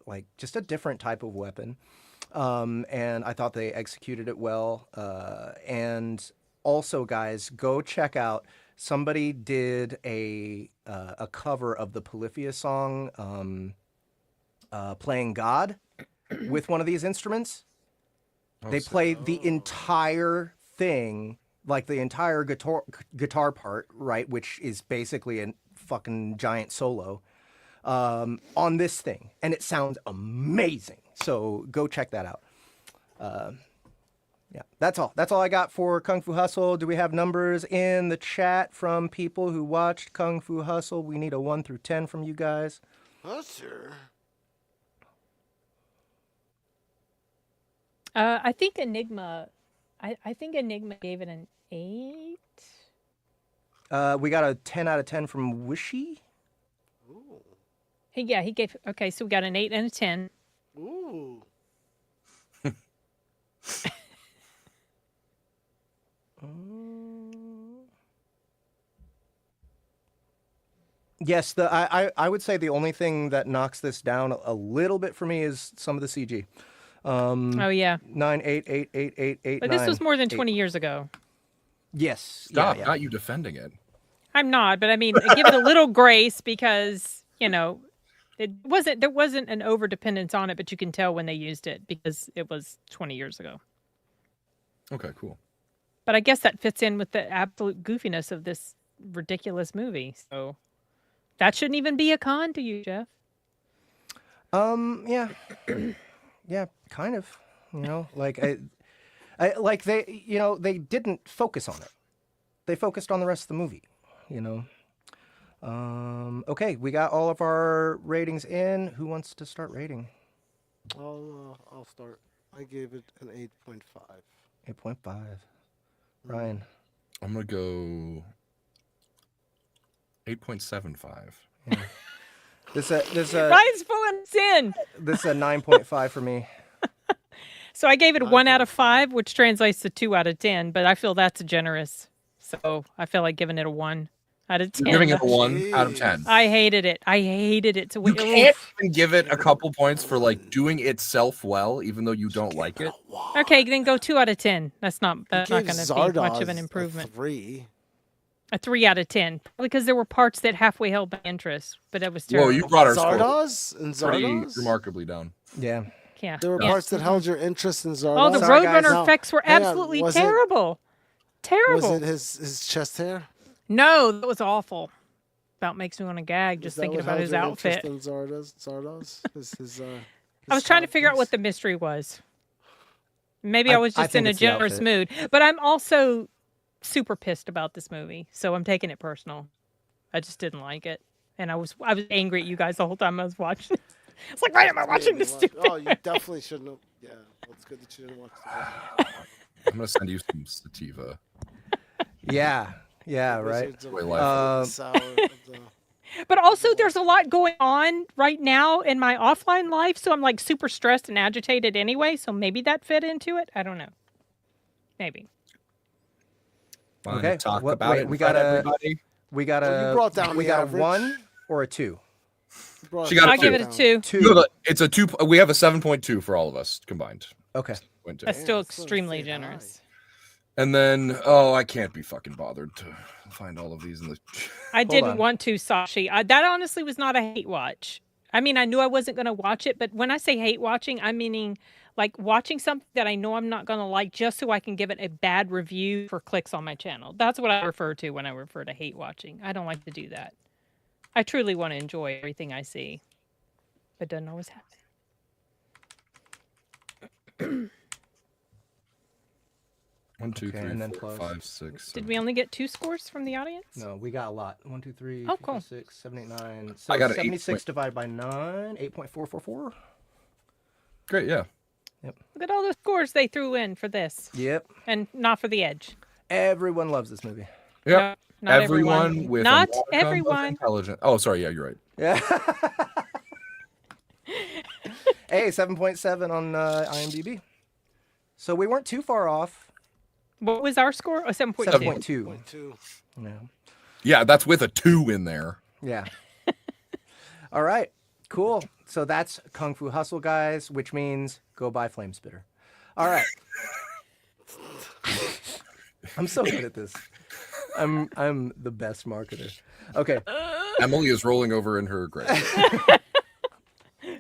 like just a different type of weapon. And I thought they executed it well. And also, guys, go check out. Somebody did a cover of the Polyphia song, "Playing God," with one of these instruments. They play the entire thing, like the entire guitar part, right, which is basically a fucking giant solo, on this thing, and it sounds amazing. So go check that out. Yeah, that's all. That's all I got for Kung Fu Hustle. Do we have numbers in the chat from people who watched Kung Fu Hustle? We need a 1 through 10 from you guys. sure. I think Enigma. I think Enigma gave it an 8. We got a 10 out of 10 from Wishy. He gave. Okay, so we got an 8 and a 10. Ooh. Yes, I would say the only thing that knocks this down a little bit for me is some of the CG. Oh yeah, 9, 8, 8, 8, 8, 8, but this 9, was more than 8. 20 years ago. Yes. Stop! Yeah. Not you defending it. I'm not, but I mean, give it a little grace because there wasn't an over dependence on it, but you can tell when they used it because it was 20 years ago. Okay, cool. But I guess that fits in with the absolute goofiness of this ridiculous movie. So that shouldn't even be a con to you, Jeff. Yeah. Yeah, kind of. Like like they didn't focus on it. They focused on the rest of the movie. Okay, we got all of our ratings in. Who wants to start rating? I'll start. I gave it an 8.5. 8.5. Ryan. I'm gonna go 8.75. Yeah. This Ryan's pulling us in. this is a 9.5 for me. So I gave it 1 out of 5, which translates to 2 out of 10, but I feel that's generous. So I feel like giving it a 1 out of 10. You're giving it a 1 out of 10. I hated it. So You can't even give it a couple points for like doing itself well, even though you don't like it. Okay, then go 2 out of 10. That's not I going gave to be much of Zardoz an improvement. A 3. A 3 out of 10, because there were parts that halfway held my interest, but it was terrible. Whoa, you brought our score Zardoz and pretty Zardoz. remarkably down. Yeah. Yeah. There were Yeah. parts that held your interest in Zardoz. Oh, the Sorry, guys. Roadrunner Now, effects were hang on, absolutely was it- terrible. Terrible. Was it his chest hair? No, that was awful. About makes me want to gag just Is that thinking what about held his your outfit. interest in Zardoz? His, I was trying to figure out what the mystery was. Maybe I was I just in think a it's the generous outfit. mood, but I'm also super pissed about this movie, so I'm taking it personal. I just didn't like it. and I was angry at you guys the whole time I was watching. It's like, why am I watching this stupid? Oh, you definitely shouldn't have. Yeah, well, it's good that you didn't watch the I'm gonna send you some sativa. Yeah, right. Way life. Sour of the- But also, there's a lot going on right now in my offline life, so I'm like super stressed and agitated anyway. So maybe that fit into it. I don't know. Maybe. Fine, Okay, talk what- about wait, it. we in front of gotta- everybody. We got Well, you a brought down we the got average. a 1 or a 2. You brought She it got a I'll down. give it a 2. 2. You have it's a 2. We have a 7.2 for all of us combined. Okay. 7.2. That's still Damn, so extremely say hi. generous. And then, I can't be fucking bothered to find all of these in the. I didn't on. want to, Sashi. That honestly was not a hate watch. I mean, I knew I wasn't going to watch it, but when I say hate watching, I'm meaning like watching something that I know I'm not going to like just so I can give it a bad review for clicks on my channel. That's what I refer to when I refer to hate watching. I don't like to do that. I truly want to enjoy everything I see, but it doesn't always happen. 1, 2, Okay, 3, and then 4, plus. 5, 6. Did we only get 2 scores from the audience? No, we got a lot. 1, 2, 3, Oh, 4, cool. 6, 7, 8, 9. I got an 76 divided by 9, 8.444. Great, yeah. Look at all the scores they threw in for this, Yep. and not for The Edge. Everyone loves this movie. Yep. No, not everyone. with Not a modicum of everyone. intelligent. Oh, sorry. Yeah, you're right. Yeah. Hey, 7.7 on IMDb. So we weren't too far off. What was our score? Oh, 7.2. 7.2. 2. Yeah. Yeah, that's with a 2 in there. Yeah. All right. Cool. So that's Kung Fu Hustle, guys, which means go buy Flame Spitter. All right. I'm so good at this. I'm the best marketer. Okay. Emily is rolling over in her grave.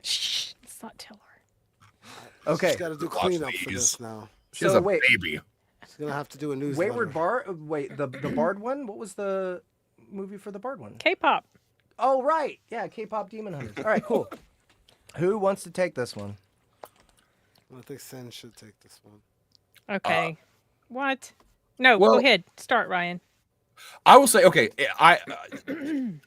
Shh, let's not tell her. Okay. She's got to do Watch cleanup for these. this now. She has So a wait. baby. She's gonna have to do a newsletter. Wayward Bard. Wait, the Bard one? What was the movie for the Bard one? K-pop. Oh, right. Yeah, KPop Demon Hunters. All right, cool. Who wants to take this one? I think Sen should take this one. Okay. What? No, well- go ahead. Start, Ryan. I will say, okay, I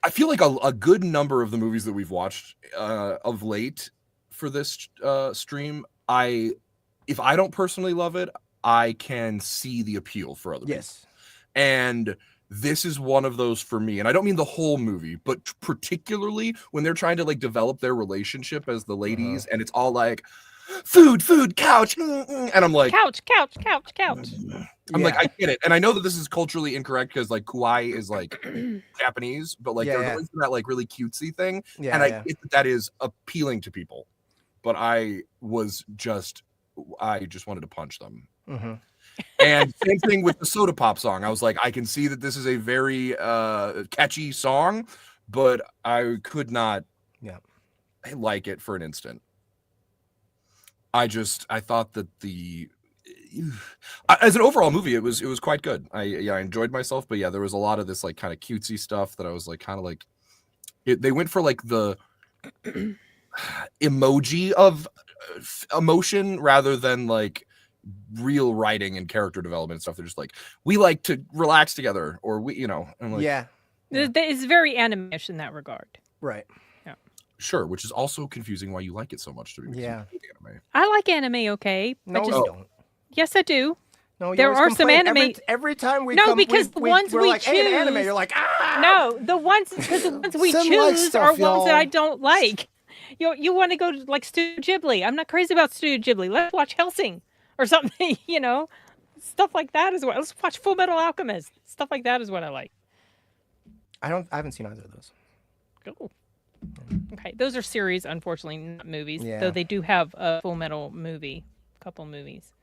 feel like a good number of the movies that we've watched of late for this stream, if I don't personally love it, I can see the appeal for other people. Yes. And this is one of those for me. And I don't mean the whole movie, but particularly when they're trying to like develop their relationship as the ladies, and it's all like food, couch, and I'm like, Couch. I'm like, I get it, and I know that this is culturally incorrect because like kawaii is like Japanese, but like they're going for that like really cutesy thing, Yeah. and I yeah. get that is appealing to people, but I just wanted to punch them. Mhm. And same thing with the Soda Pop song. I was like, I can see that this is a very catchy song, but I could not like it for an instant. I thought that as an overall movie, it was quite good. I enjoyed myself, but yeah, there was a lot of this like kind of cutesy stuff that I was like kind of like they went for like the emoji of emotion rather than like real writing and character development and stuff. They're just like, we like to relax together, or I'm like, Yeah. It's very anime-ish in that regard. Right. sure, which is also confusing why you like it so much to be Yeah. anime. I like anime, okay? No, I you just, don't. yes, I do. No, you There always are some complain anime- every time we No, come. because the ones we're we like, hey, an anime. choose- You're like, ah. No, the ones we Sim likes choose stuff, are ones that I y'all. don't like. You want to go to like Studio Ghibli? I'm not crazy about Studio Ghibli. Let's watch Hellsing or something. Stuff like that is what. Let's watch Full Metal Alchemist. Stuff like that is what I like. I haven't seen either of those. Cool. Okay, those are series, unfortunately, not movies. Yeah. Though they do have a Full Metal movie, couple movies.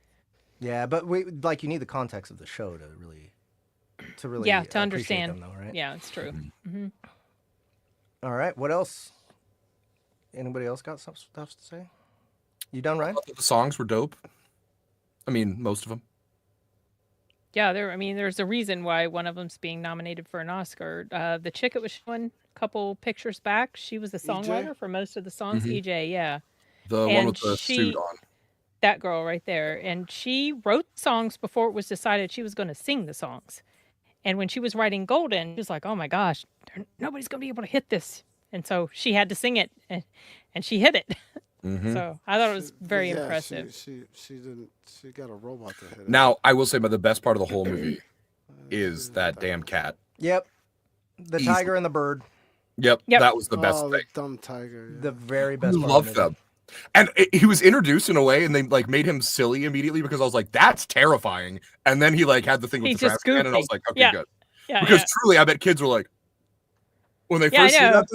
Yeah, but you need the context of the show to really Yeah, to appreciate understand. them, though, right? Yeah, it's true. Hmm. All right. What else? Anybody else got some stuff to say? You done, Ryan? The songs were dope. I mean, most of them. Yeah, there's a reason why one of them's being nominated for an Oscar. The chick it was showing a couple pictures back, she was the songwriter for most of the songs. Mhm. EJ, yeah. The one And with the suit on. That girl right there. And she wrote songs before it was decided she was going to sing the songs. And when she was writing Golden, she was like, "Oh my gosh, nobody's gonna be able to hit this," and so she had to sing it, and she hit it. Mhm. So I thought it was very Yeah, impressive. She didn't. She got a robot to hit it. Now, I will say, but the best part of the whole movie is that damn cat. Yep. The Easily. tiger and the bird. Yep, Yep. that was the best Oh, thing. the dumb tiger. Yeah. The very best I part. love of the movie. them. And he was introduced in a way, and they like made him silly immediately because I was like, "That's terrifying." And then he like had the thing with He's the trash just can, and I was goofy. like, "Okay, Yeah. good." Yeah, Because yeah. truly, I bet kids were like, when they Yeah, I first see know. that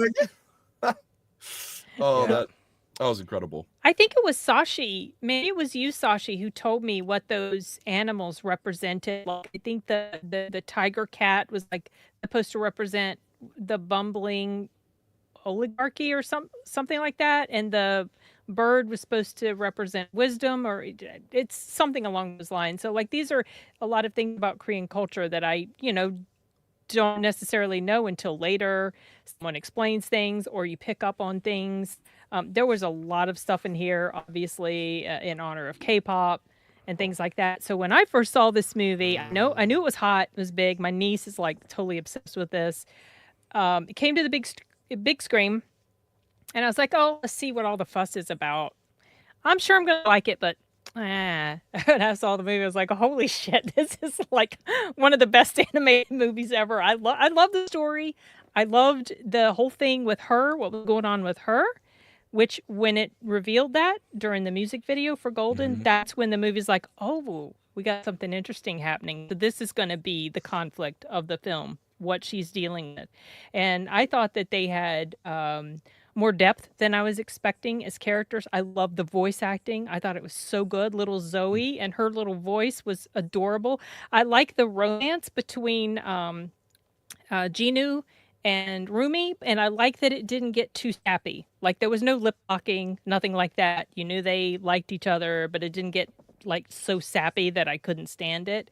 thing. Oh, Yeah. that was incredible. I think it was Sashi. Maybe it was you, Sashi, who told me what those animals represented. Like, I think the tiger cat was like supposed to represent the bumbling oligarchy or something like that, and the bird was supposed to represent wisdom, or it's something along those lines. So like these are a lot of things about Korean culture that I don't necessarily know until later. Someone explains things, or you pick up on things. There was a lot of stuff in here, obviously, in honor of K-pop and things like that. So when I first saw this movie, I knew it was hot, it was big. My niece is like totally obsessed with this. It came to the big screen, and I was like, "Oh, let's see what all the fuss is about. I'm sure I'm gonna like it, but." And I saw the movie. I was like, "Holy shit! This is like one of the best animated movies ever." I love the story. I loved the whole thing with her. What was going on with her? Which, when it revealed that during the music video for Golden, that's when the movie's like, "Oh, we got something interesting happening. So this is going to be the conflict of the film, what she's dealing with." And I thought that they had more depth than I was expecting as characters. I love the voice acting. I thought it was so good. Little Zoe and her little voice was adorable. I like the romance between Jinu and Rumi, and I like that it didn't get too sappy. Like there was no lip locking, nothing like that. You knew they liked each other, but it didn't get like so sappy that I couldn't stand it.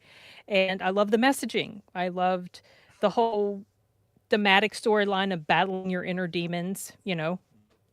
And I love the messaging. I loved the whole thematic storyline of battling your inner demons,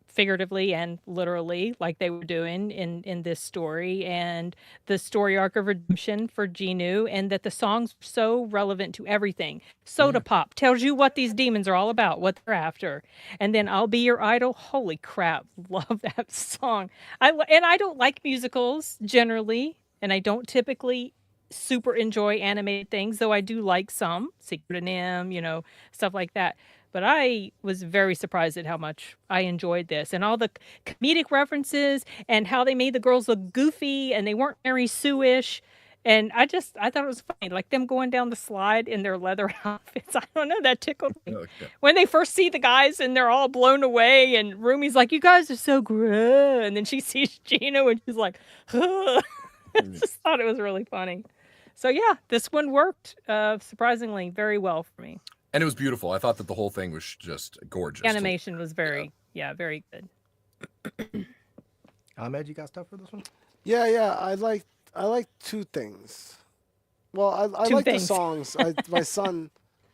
figuratively and literally, like they were doing in this story, and the story arc of redemption for Jinu, and that the songs were so relevant to everything. Soda Pop tells you what these demons are all about, what they're after. And then I'll Be Your Idol. Holy crap, love that song. And I don't like musicals generally, and I don't typically super enjoy animated things, though I do like some, Secret of Nim, stuff like that. But I was very surprised at how much I enjoyed this, and all the comedic references, and how they made the girls look goofy and they weren't Mary Sue-ish. And I thought it was funny, like them going down the slide in their leather outfits. I don't know, that tickled me. Okay. When they first see the guys and they're all blown away, and Rumi's like, "You guys are so great," and then she sees Gino and she's like, "Huh." I just thought it was really funny. So yeah, this one worked surprisingly very well for me. And it was beautiful. I thought that the whole thing was just gorgeous. Animation was very good. Ahmed, you got stuff for this one? Yeah. I like two things. Well, I Two like things. the songs.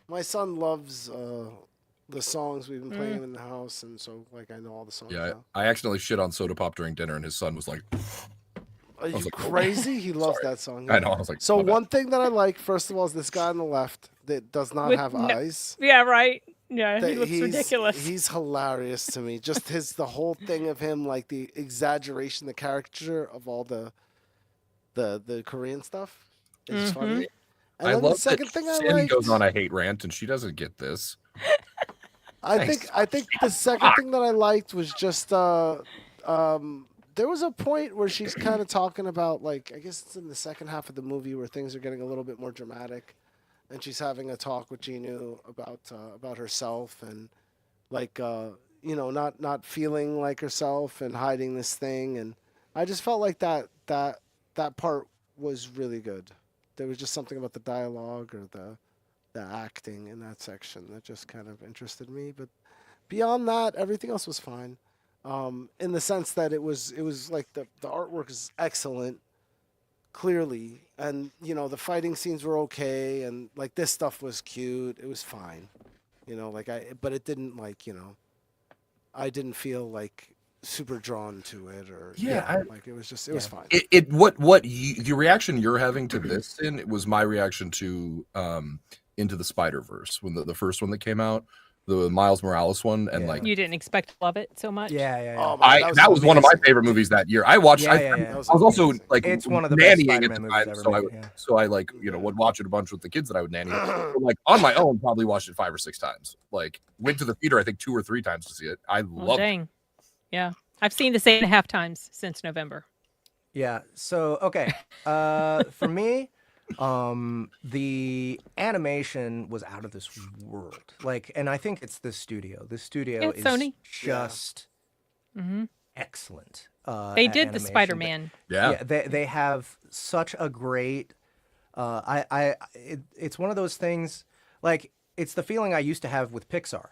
My son loves the songs we've been playing in the house, and so like I know all the songs. Yeah, now. I accidentally shit on Soda Pop during dinner, and his son was like, Are you was like, "Oh." crazy? He loves Sorry. that song. I know. I was like, So "My bad." one thing that I like, first of all, is this guy on the left that does not With have no- eyes. Yeah, right. Yeah, That he looks ridiculous. He's hilarious to me. Just the whole thing of him, like the exaggeration, the caricature of all the Korean stuff is funny. And I then love the second that thing I Sin liked, goes on a hate rant, and she doesn't get this. I think the second thing that I liked was just there was a point where she's kind of talking about, like, I guess it's in the second half of the movie where things are getting a little bit more dramatic, and she's having a talk with Jinu about herself and like not feeling like herself and hiding this thing, and I just felt like that part was really good. There was just something about the dialogue or the acting in that section that just kind of interested me, but beyond that, everything else was fine. In the sense that it was like the artwork is excellent, clearly, and the fighting scenes were okay, and like this stuff was cute. It was fine, but it didn't I didn't feel like super drawn to it or it was fine. What the reaction you're having to this, Sin, was my reaction to Into the Spider-Verse when the first one that came out, the Miles Morales one, and like You didn't expect to love it so much. Yeah. Oh, man, that was one of my amazing. favorite movies that year. I watched. I was was also amazing. like It's one of the best nannying at Spider-Man the movies time, ever so I made, yeah. so I like would watch it a bunch with the kids that I would nanny. So, like on my own, probably watched it 5 or 6 times. Like went to the theater I think 2 or 3 times to see it. I loved it. Dang. Yeah. I've seen this 8.5 times since November. Yeah. So okay, for me, the animation was out of this world. Like, and I think it's this studio. This studio It's is Sony. just excellent. They at did the animation. Spider-Man. Yeah. They have such a great. It's one of those things. Like, it's the feeling I used to have with Pixar.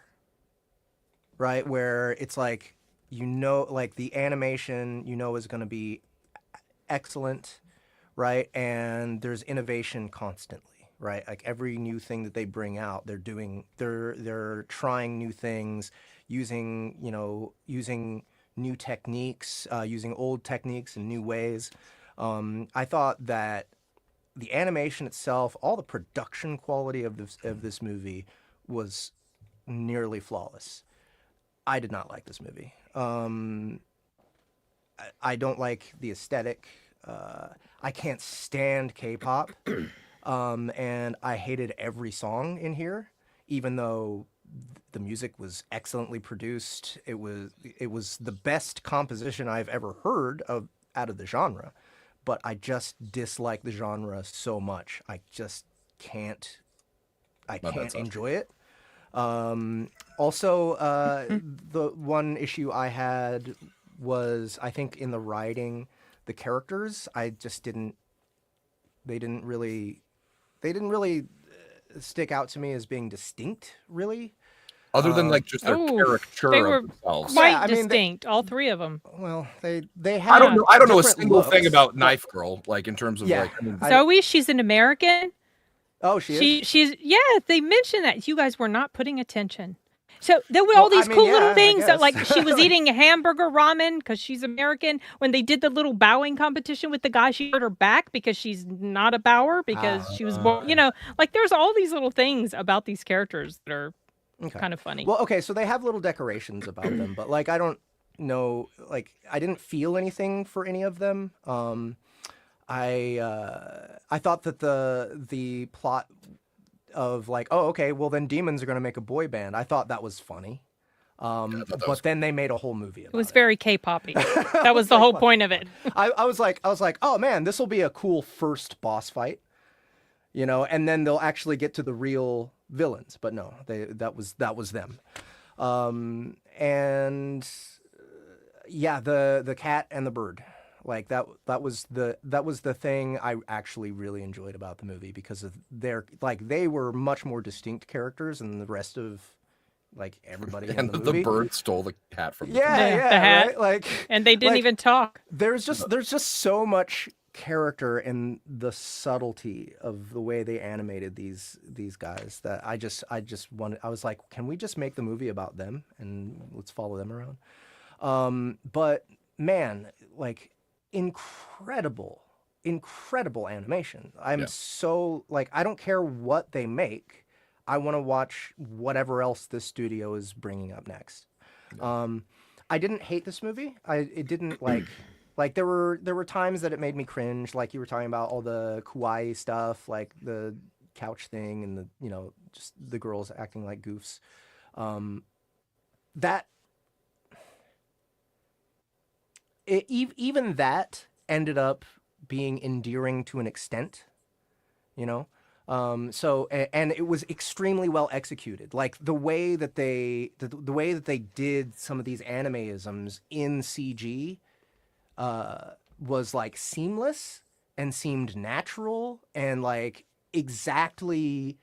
Right, where it's like, like the animation is going to be excellent, right? And there's innovation constantly, right? Like every new thing that they bring out, they're trying new things, using new techniques, using old techniques in new ways. I thought that the animation itself, all the production quality of this movie was nearly flawless. I did not like this movie. I don't like the aesthetic. I can't stand K-pop, and I hated every song in here, even though the music was excellently produced. It was the best composition I've ever heard out of the genre, but I just dislike the genre so much. I just can't. I can't enjoy it. Also, the one issue I had was, I think, in the writing, the characters. They didn't really stick out to me as being distinct, really. Other than like just their caricature They were of themselves. quite distinct, all 3 of them. Well, they had. I don't know a different single looks. thing about Knife Girl, like in terms of Yeah. like. I mean, Zoe, she's an American. Oh, she is? She's they mentioned that. You guys were not putting attention. So there were all these cool little things that, like, she was eating a hamburger ramen because she's American. When they did the little bowing competition with the guy, she hurt her back because she's not a bower because she was born. Like there's all these little things about these characters that are kind of funny. Well, okay, so they have little decorations about them, but like I don't know, like I didn't feel anything for any of them. I thought that the plot of like, oh, okay, well then demons are going to make a boy band. I thought that was funny. But then they made a whole movie about it. It was very K-poppy. That was the whole point of it. I was like, oh man, this will be a cool first boss fight, and then they'll actually get to the real villains. But no, that was them. And yeah, the cat and the bird. Like that was the thing I actually really enjoyed about the movie, because of they were much more distinct characters than the rest of like everybody in the movie. The bird stole the cat from the hat. Right? Like, and they didn't even talk. There's just so much character in the subtlety of the way they animated these guys that I just wanted. I was like, can we just make the movie about them and let's follow them around? But man, like, incredible animation. I'm so like, I don't care what they make. I want to watch whatever else this studio is bringing up next. I didn't hate this movie. It didn't like there were times that it made me cringe, like you were talking about all the kawaii stuff, like the couch thing and the just the girls acting like goofs. Even that ended up being endearing to an extent, so, and it was extremely well executed. Like the way that they did some of these animeisms in CG was like seamless and seemed natural and like exactly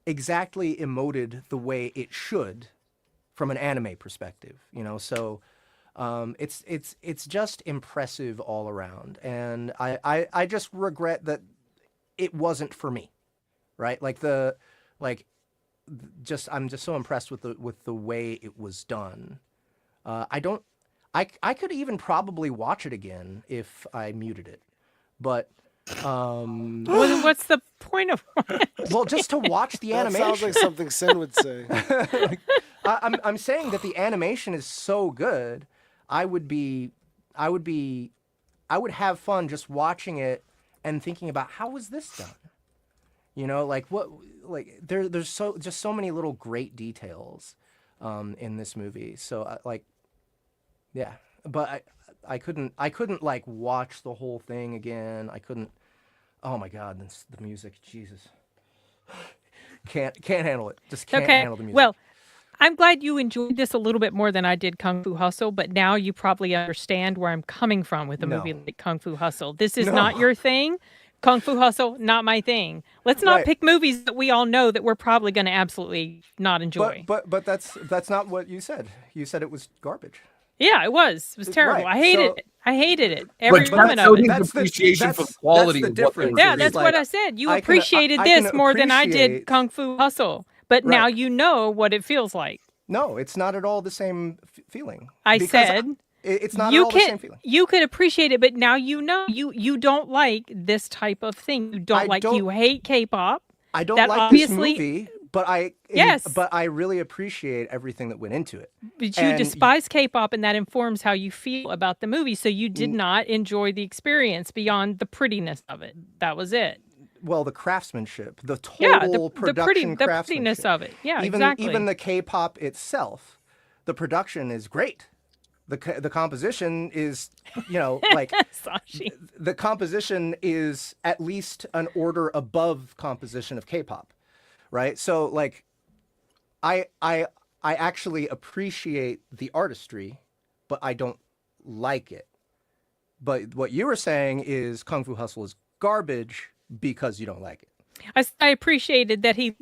emoted the way it should from an anime perspective, so it's just impressive all around. And I just regret that it wasn't for me, right? I'm just so impressed with the way it was done. I could even probably watch it again if I muted it, but What's the point of Well, just to watch the That animation. sounds like something Sin would say. I'm saying that the animation is so good. I would have fun just watching it and thinking about how was this done. You know, like there's so many little great details in this movie. So yeah, but I couldn't like watch the whole thing again. I couldn't. Oh my God, the music, Jesus, can't handle it. Just can't handle the music. Well, I'm glad you enjoyed this a little bit more than I did Kung Fu Hustle, but now you probably understand where I'm coming from with a movie like Kung Fu Hustle. This is not your thing. Kung Fu Hustle, not my thing. Let's not pick movies that we all know that we're probably going to absolutely not enjoy. But that's not what you said. You said it was garbage. Yeah, it was. It was terrible. Right, I hated it. I hated it. Every But moment that's of it. his appreciation for the quality that's the of what they difference. were Yeah, doing. that's what I said. You appreciated I can this more than I did appreciate- Kung Fu Hustle. But now you know what it feels like. No, it's not at all the same feeling. I Because said it's not at all the same feeling. you could appreciate it, but now you know you don't like this type of thing. You hate K-pop. I don't that like obviously- this movie, but but I really appreciate everything that went into it. But you despise K-pop, and that informs how you feel about the movie. So you did not enjoy the experience beyond the prettiness of it. That was it. Well, the craftsmanship, the total production the craftsmanship. prettiness of it. Yeah, even, exactly. Even the K-pop itself, the production is great. The composition is, like Sashi. the composition is at least an order above composition of K-pop, right? So like, I actually appreciate the artistry, but I don't like it. But what you were saying is Kung Fu Hustle is garbage because you don't like it. I appreciated that he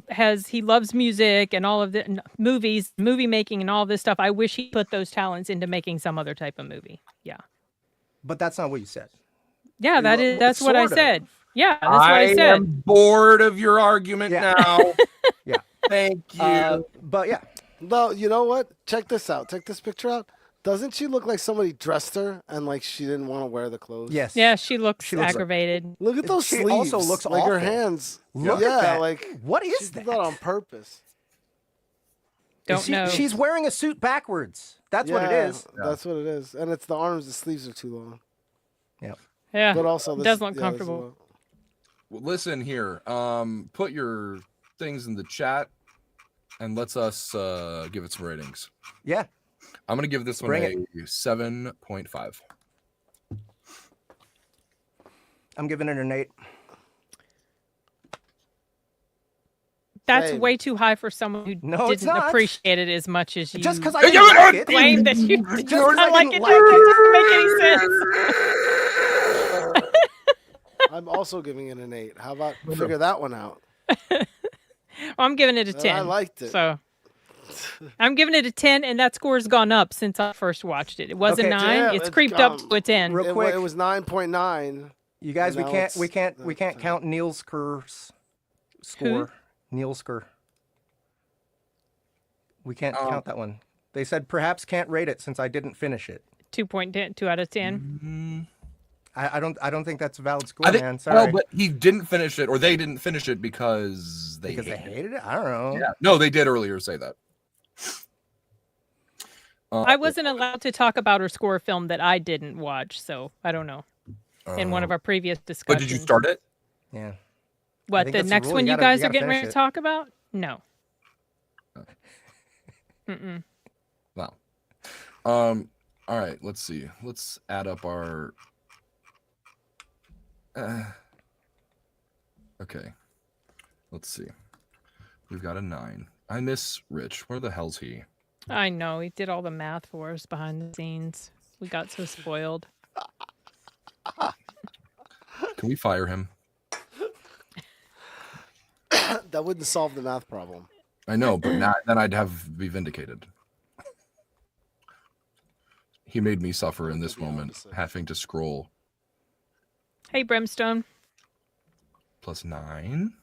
loves music and all of the movies, movie making, and all of this stuff. I wish he put those talents into making some other type of movie. Yeah. But that's not what you said. Yeah, that's what I Sort of. said. Yeah, that's what I said. am bored of your argument now. Yeah. Thank you. But yeah. No, you know what? Check this out. Check this picture out. Doesn't she look like somebody dressed her and like she didn't want to wear the clothes? Yes. Yeah, she looks looks aggravated. Look at those She sleeves. also looks like her awful. hands. Look yeah, at that. like What is she did that? that on purpose. Don't know. She's wearing a suit backwards. That's what it is. That's what it is. And it's the arms, the sleeves are too long. Yeah. Yeah, But also this doesn't look this comfortable. Well, listen here. Put your things in the chat, and let's us give it some ratings. Yeah. I'm gonna give this one Bring a 7.5. I'm giving it an 8. That's Same. way too high for someone who No, it's didn't not. appreciate it as much as you. Just because I didn't like it. claim that you did Just 'cause not I like didn't it like doesn't make any sense. I'm also giving it an 8. How about figure that one out? I'm giving it a 10. I liked it. So I'm giving it a 10, and that score's gone up since I first watched it. It was a Okay, 9. yeah, It's it's creeped up gone. to a 10. Real It, quick. it was 9.9. You guys, And we now can't count Neil's score. Neil's score. We can't count that one. They said perhaps can't rate it since I didn't finish it. 2.10, 2 out of 10. I don't think that's a valid score, man. Well, Sorry. but he didn't finish it, or they didn't finish it because they because they hated it. hated it? I don't know. Yeah. No, they did earlier say that. I wasn't allowed to talk about or score a film that I didn't watch, so I don't know. In one of our previous But discussions. did you start it? Yeah. What, think the that's the next rule. one You you gotta- guys you are gotta getting ready finish to it. talk about? No. Wow. All right. Let's see. Let's add up our. Okay. Let's see. We've got a 9. I miss Rich. Where the hell's he? I know. He did all the math for us behind the scenes. We got so spoiled. Can we fire him? That wouldn't solve the math problem. I know, but then I'd be vindicated. He made me suffer in this The moment, opposite. having to scroll Hey, Brimstone. plus 9.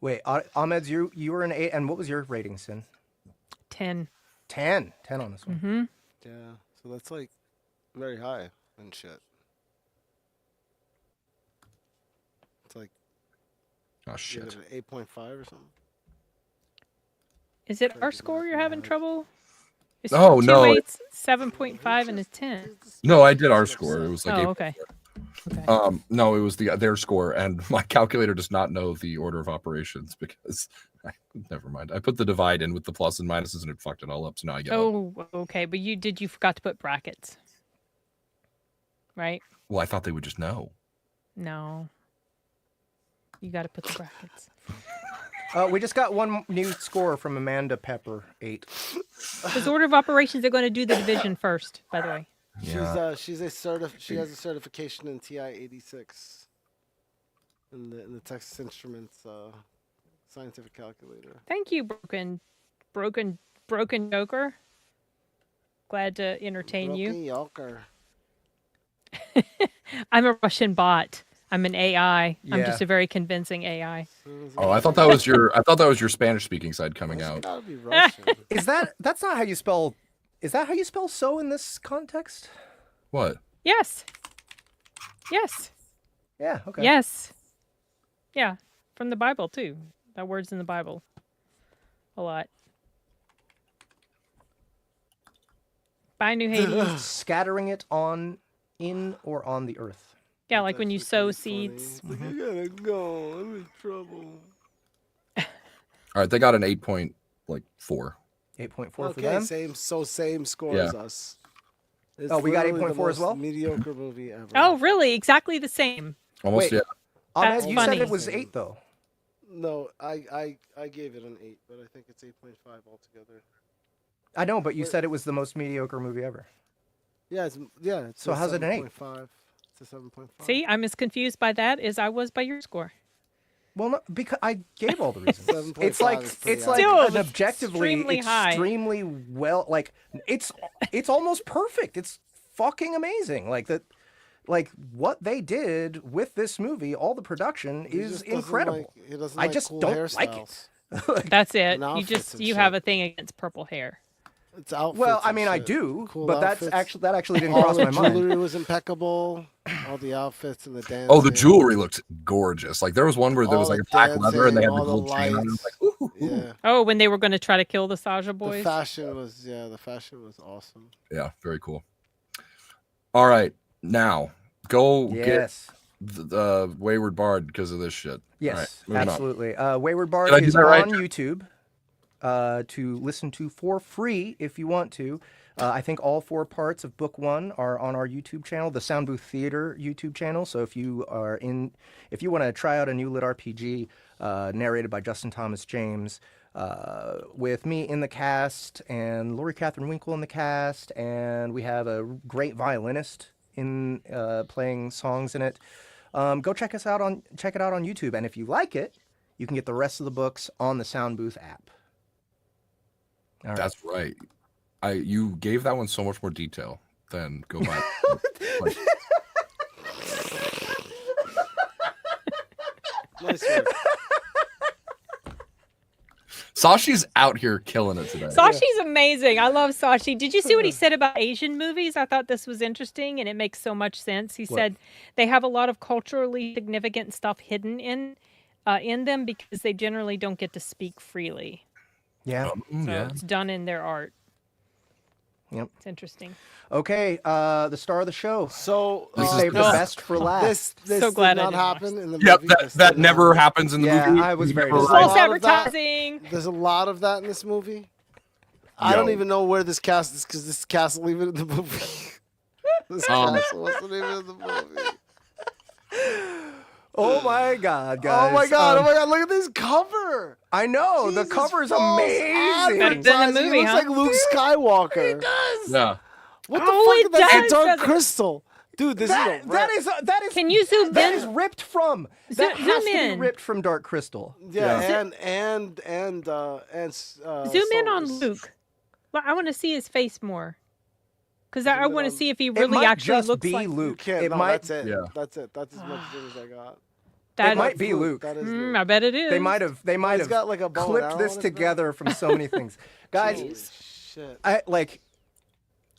Wait, Ahmed, you were an 8, and what was your rating, Sin? 10. 10. 10 on this one. Mm-hmm. Yeah. So that's like very high and shit. to like Oh give shit. it an 8.5 or something. Is it our score you're having trouble? It's Oh, two no, eights, 7.5, and a 10. No, I did our score. It was like Oh, 8.4. okay. Okay. No, it was their score, and my calculator does not know the order of operations because never mind. I put the divide in with the plus and minuses, and it fucked it all up. So now I get. Oh, okay. But you forgot to put brackets, right? Well, I thought they would just know. No. You got to put the brackets. We just got one new score from Amanda Pepper, 8. His order of operations, they're going to do the division first, by the way. Yeah. She has a certification in TI 86 in the Texas Instruments scientific calculator. Thank you, broken Joker. Glad to entertain you. Yoker. I'm a Russian bot. I'm an AI. I'm Yeah. just a very convincing AI. Oh, I thought that was your Spanish speaking side coming It's out. gotta be Russian. That's not how you spell. Is that how you spell so in this context? What? Yes. Yes. Yeah. Okay. Yes. Yeah. From the Bible too. That word's in the Bible. A lot. Bye, New Hades. Scattering it in or on the earth. Yeah, like when you That's sow pretty funny. seeds. It's like, I gotta go. I'm in trouble. All right, they got an 8.4. 8.4 for Okay, them. same score Yeah. as us. It's Oh, we got literally the 8.4 as most well? Mediocre movie ever. Oh, really? Exactly the same. Almost. Wait. Yeah. Ahmed, That's you funny. said it was 8 though. No, I gave it an 8, but I think it's 8.5 altogether. I know, but you Wait. said it was the most mediocre movie ever. Yeah, it's So a how's it an 8? 7.5. It's a 7.5. See, I'm as confused by that as I was by your score. Well, no, because I gave all the reasons. 7.5 It's like is pretty it's high. like Still, an it's objectively extremely high. well. Like it's almost perfect. It's fucking amazing. Like that. Like what they did with this movie, all the production He is just doesn't incredible. He doesn't I like just cool don't like hairstyles. it. That's it. And outfits and You have shit. a thing against purple hair. It's outfits. Well, I and mean, I shit. do, Cool but that outfits. actually didn't All cross the my mind. jewelry was impeccable. All the outfits and the dancing. Oh, the jewelry looked gorgeous. Like there was one where there was All like a the black leather and they had the dancing, all gold the chain on it. I was lights. like, ooh, ooh, ooh. Yeah. Oh, when they were going to try to kill the Saja The boys. fashion was awesome. Yeah, very cool. All right, now go Yes. get the Wayward Bard because of this shit. All right, Yes, moving on. absolutely. Wayward Bard Did I do is that right? on YouTube to listen to for free if you want to. I think all 4 parts of Book 1 are on our YouTube channel, the Soundbooth Theater YouTube channel. So if you want to try out a new lit RPG narrated by Justin Thomas James, with me in the cast and Lori Catherine Winkle in the cast, and we have a great violinist in playing songs in it. Go check it out on YouTube, and if you like it, you can get the rest of the books on the Soundbooth app. All right. That's right. You gave that one so much more detail than go back. Like, Nice work. Sashi's out here killing it today. Sashi's amazing. I love Sashi. Did you see what he said about Asian movies? I thought this was interesting, and it makes so much sense. He said they have a lot of culturally significant stuff hidden in them because they generally don't get to speak freely. Yeah. So it's done in their art. Yep. It's interesting. Okay. The star of the show. So We This is- saved the this- best for last. this So glad did I not didn't watch happen in the Yep, movie. This that did never not. happens in the Yeah, movie. I was very Never disappointed. False lot of that- advertising. There's a lot of that in this movie. I don't even know where this cast is because this cast isn't even in the movie. This cast wasn't even in the movie. Oh my God, guys! Oh my god! Look at this cover. I know Jesus, the cover is false amazing. Better than the advertising. movie, He looks huh? like Luke Skywalker. Yeah. What the Oh, fuck? it That's does, a Dark doesn't it? Crystal, dude. This That is a rip. that is. Can you zoom That in? is ripped from. That Zoom has to be in. ripped from Dark Crystal. Yeah, Yeah. Zoom in on Souls. Luke. Well, I want to see his face more. Because I Zoom in want to on- see if he It really might actually just looks be like You Luke. can't. It No, might. that's it. Yeah. That's it. That's as much as I got. that. might be Luke. That is Mm, Luke. I bet it is. They might have. They might he's have got like a bow and clipped arrow this on his together from so many things, guys. Holy shit.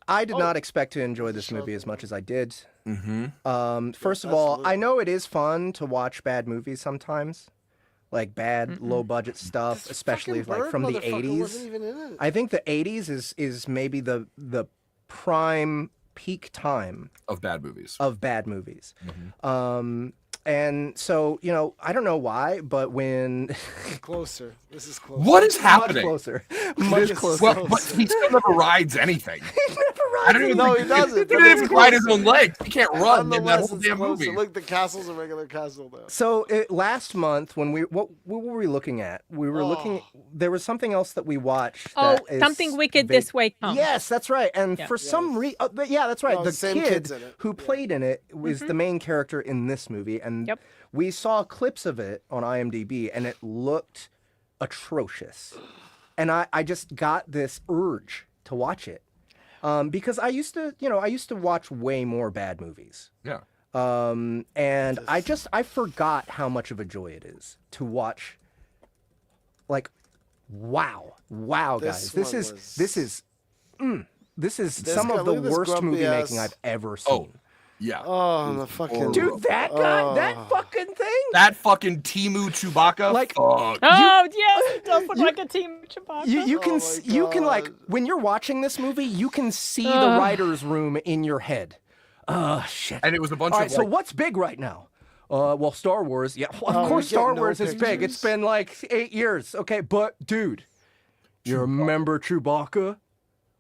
I did Oh. not expect to enjoy this movie as much as I did. First of all, I know it is fun to watch bad movies sometimes, like bad low budget stuff, especially like from the '80s. I think the '80s is maybe the prime peak time of bad movies. And so, you know, I don't know why, but when closer, this is closer. What is happening? Much closer. Well, but he still never rides anything. He never rides. I don't even know he doesn't. He didn't even ride his own legs. He can't run in that whole damn closer. movie. Look, the castle's a regular castle now. So last month, when what were we looking at? We were looking. There was something else that we watched. Oh, Something Wicked This Way Comes. Yes, that's right. And for some reason, yeah, that's right. No, the same kid kid's in it. who played in it was the main character in this movie, and we saw clips of it on IMDb, and it looked atrocious. And I just got this urge to watch it. Because I used to watch way more bad movies. Yeah. And I forgot how much of a joy it is to watch. Like, wow, guys, this is some of the worst movie making I've ever seen. Oh, yeah. Oh, the fucking dude, that guy, that fucking thing, that fucking Timu Chewbacca, like, oh yes, it does look like a team Chewbacca. You can like when you're watching this movie, you can see the writer's room in your head. Shit. And it was a bunch All of right, so what's big right now? Well, Star Wars. Yeah, well, of course Star Wars is big. It's been like 8 years. Okay, but dude, you remember Chewbacca?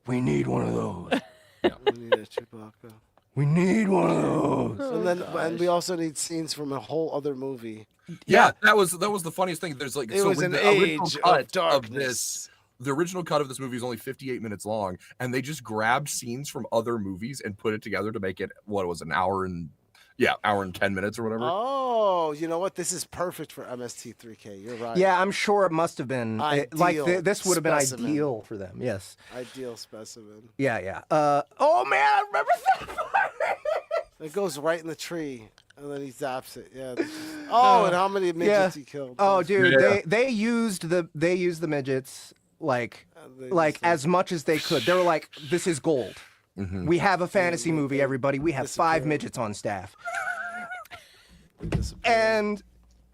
We need one of those. We need a Chewbacca. We need one of those. And we also need scenes from a whole other movie. Yeah, that was the funniest thing. There's like it was an age of darkness. The original cut of this movie is only 58 minutes long, and they just grabbed scenes from other movies and put it together to make it an hour and 10 minutes or whatever. Oh, you know what? This is perfect for MST3K. You're right. Yeah, I'm sure it must have been. This would have been specimen. Ideal for them. Yes. Ideal specimen. Yeah. Oh man, I remember that. It goes right in the tree, and then he zaps it. Yeah. And how many midgets he killed? Oh, dude, they used the midgets like as much as they could. They were like, "This is gold. We have a fantasy movie, everybody. We have 5 midgets on staff."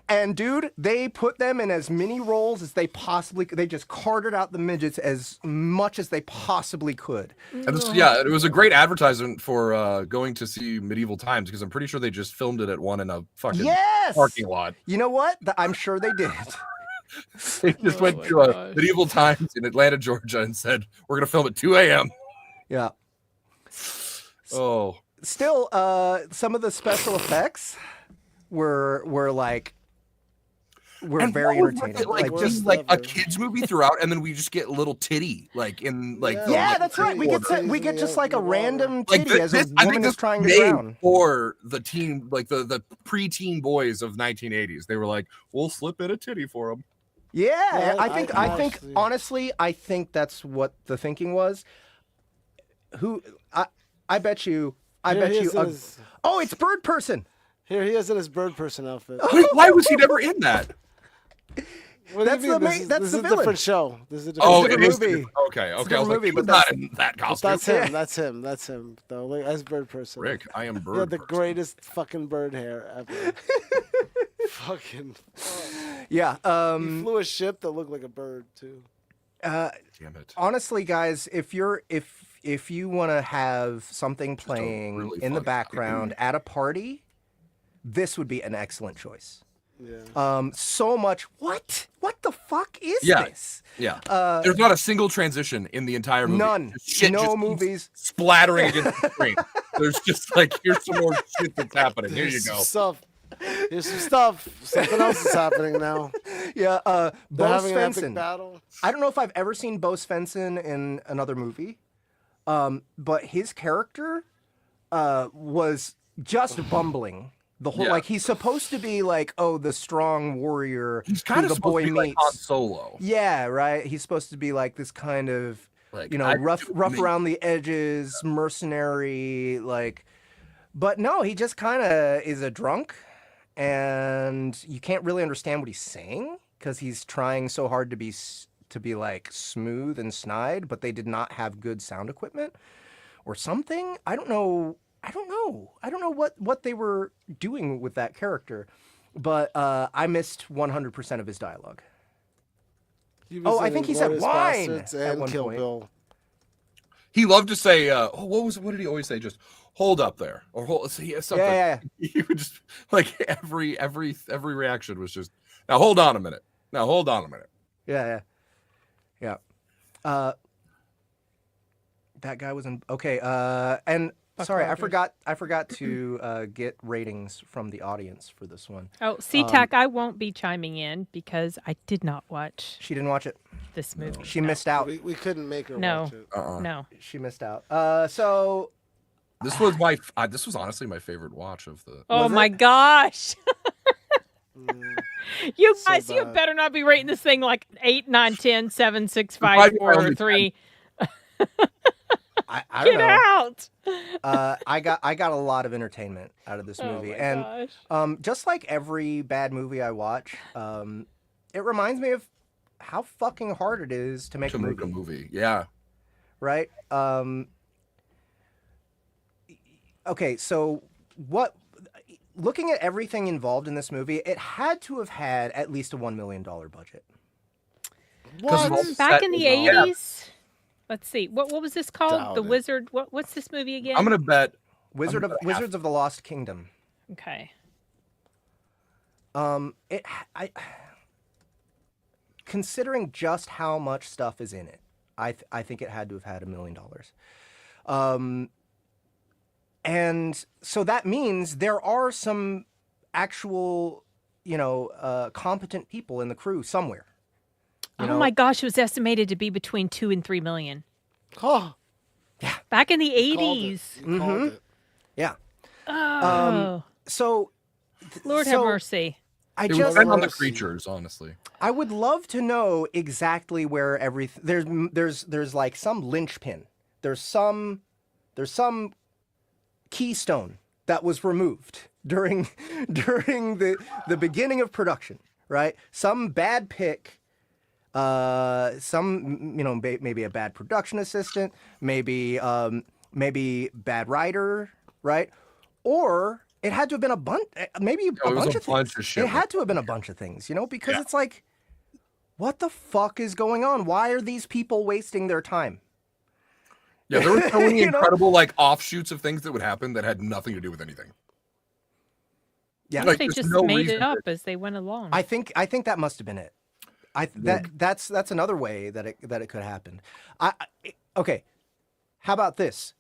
And dude, they put them in as many roles as they possibly could. They just carted out the midgets as much as they possibly could. And it was a great advertisement for going to see Medieval Times, because I'm pretty sure they just filmed it at one in a fucking parking lot. You know what? I'm sure they did. They just went to Medieval Times in Atlanta, Georgia, and said, "We're going to film at 2 a.m. Yeah. Oh. Still, some of the special effects were very entertaining. Like a kids movie throughout, and then we just get little titty that's right. We get just like a random titty as a woman is trying to drown. For the teen, like the preteen boys of 1980s, they were like, "We'll slip in a titty for them." Yeah, I think honestly, I think that's what the thinking was. I bet you. It's Bird Person. Here he is in his Bird Person outfit. Wait, why was he never in that? That's the villain. This is a different show. This is a different movie. Okay. It's a different movie, but not in that costume. That's him. Though, like, as Bird Person. Rick, I am Bird. He had the greatest fucking bird hair ever. Fucking. Yeah. He flew a ship that looked like a bird too. Damn it. Honestly, guys, if you want to have something playing really in the background at a party, this would be an excellent choice. Yeah. So much. What the fuck is this? Yeah. There's not a single transition in the entire movie. None. No movies splattering against the screen. There's just like, here's some more shit that's happening. Here you go. Here's some stuff. Something else is happening now. Yeah. They're Bo having an epic Svensson. battle. I don't know if I've ever seen Bo Svensson in another movie, but his character was just bumbling. The whole like he's supposed to be like the strong warrior. He's kind of the boy meets. Like Han Solo. Yeah, right. He's supposed to be like this kind of rough around the edges, mercenary, but no, he just kind of is a drunk, and you can't really understand what he's saying because he's trying so hard to be like smooth and snide, but they did not have good sound equipment or something. I don't know I don't know what they were doing with that character, but I missed 100% of his dialogue. I think he said wine at one Kill point. Bill. He loved to say, what did he always say? Just hold up there, or hold. He has something. Yeah. He would just like every reaction was just, now hold on a minute. Now hold on a minute. Yeah. That guy was in. Okay. And sorry, I forgot to get ratings from the audience for this one. Oh, CTAC, I won't be chiming in because I did not watch She didn't watch it. this movie. She missed out. We couldn't make her No. watch it. No. She missed out. So This was my. This was honestly my favorite watch of the. Oh Was my it? gosh. You So guys, you bad. better not be rating this thing like 8, 9, 10, 7, 6, 5, Probably 4, only 3. I don't Get know. out. I got a lot of entertainment out of this movie, Oh my and gosh. just like every bad movie I watch, it reminds me of how fucking hard it is to make a movie. Yeah. Right? Okay, so looking at everything involved in this movie, it had to have had at least a $1 million budget. Because of all the Back set in the design. 80s. Let's see. What was this called? Doubt The it. Wizard. What's this movie again? I'm gonna bet. Wizards half. of the Lost Kingdom. Okay. Considering just how much stuff is in it, I think it had to have had $1 million. And so that means there are some actual, competent people in the crew somewhere. You Oh know? my gosh, it was estimated to be between 2 and 3 million. Oh, Back in the you called 80s. it. You called it. Yeah. Oh, So Lord have mercy. I It would just depend on the Mercy. creatures, honestly. I would love to know exactly where everything there's like some linchpin. There's some keystone that was removed during the beginning of production, right? Some bad pick, maybe a bad production assistant, maybe bad writer, right? Or it had to have been a bunch, maybe it a was bunch a of bunch things. of shit. It had to have been a bunch of things, because Yeah. it's like, what the fuck is going on? Why are these people wasting their time? Yeah, there were so many You know? incredible like offshoots of things that would happen that had nothing to do with anything. Yeah, Like, They there's just no made reason it up as they went along. I think that must have been it. That's another way that it could happen. Okay, how about this?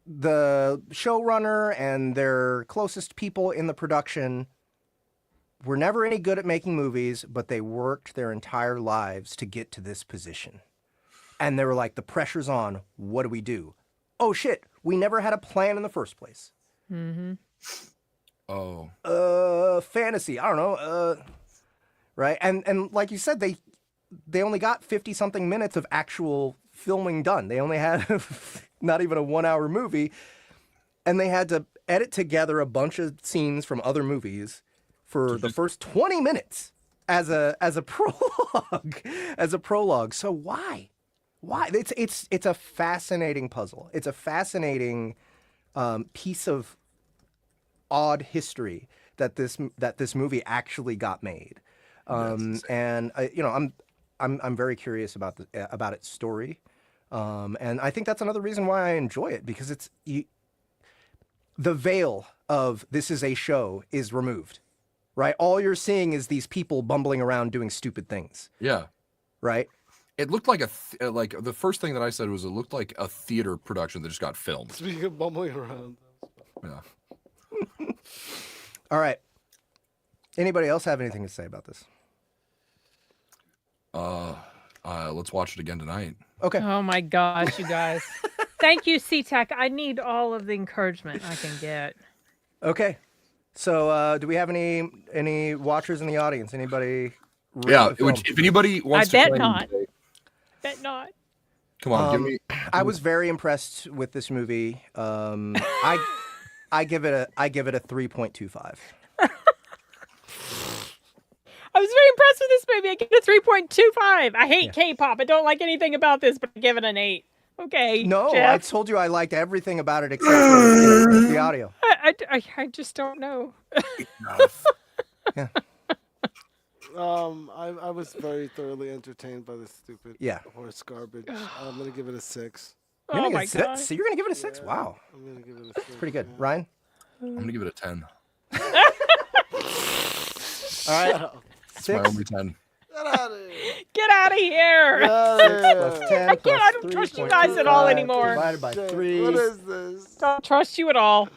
The showrunner and their closest people in the production were never any good at making movies, but they worked their entire lives to get to this position. And they were like, the pressure's on. What do we do? Oh shit, we never had a plan in the first place. Mm-hmm. Oh. Fantasy. I don't know. Right. And like you said, they only got 50 something minutes of actual filming done. They only had not even a 1 hour movie, and they had to edit together a bunch of scenes from other movies for the first 20 minutes as a prologue. So why? It's a fascinating puzzle. It's a fascinating piece of odd history that this movie actually got made. And I'm very curious about its story. And I think that's another reason why I enjoy it, because the veil of this is a show is removed, right? All you're seeing is these people bumbling around doing stupid things, Yeah. right? It looked like like the first thing that I said was it looked like a theater production that just got filmed. Speaking of bumbling around. Yeah. All right. Anybody else have anything to say about this? Let's watch it again tonight. Okay. Oh my gosh, you guys. Thank you, CTAC. I need all of the encouragement I can get. Okay. So, do we have any watchers in the audience? Anybody? ready Yeah. to film? If anybody wants to bet play, not. Bet not. come on, give me. I was very impressed with this movie. I give it a 3.25. I was very impressed with this movie. I give it a 3.25. I hate K-pop. I don't like anything about this, but I give it an 8. Okay. No, I Jeff. told you I liked everything about it except for the audio. I just don't know. Yeah. I was very thoroughly entertained by this stupid Yeah. horse garbage. I'm gonna give it a 6. You're Oh gonna my give it a god. six? So you're gonna give it a 6? Wow. I'm gonna give it a 6. Pretty good. yeah. Ryan? I'm gonna give it a 10. All right. Shut up. It's my 6 only 10. Get out of here. Get out of here. plus 10 I can't- I don't trust you guys at all anymore. Divided by Shit, 3. What is this? Don't trust you at all.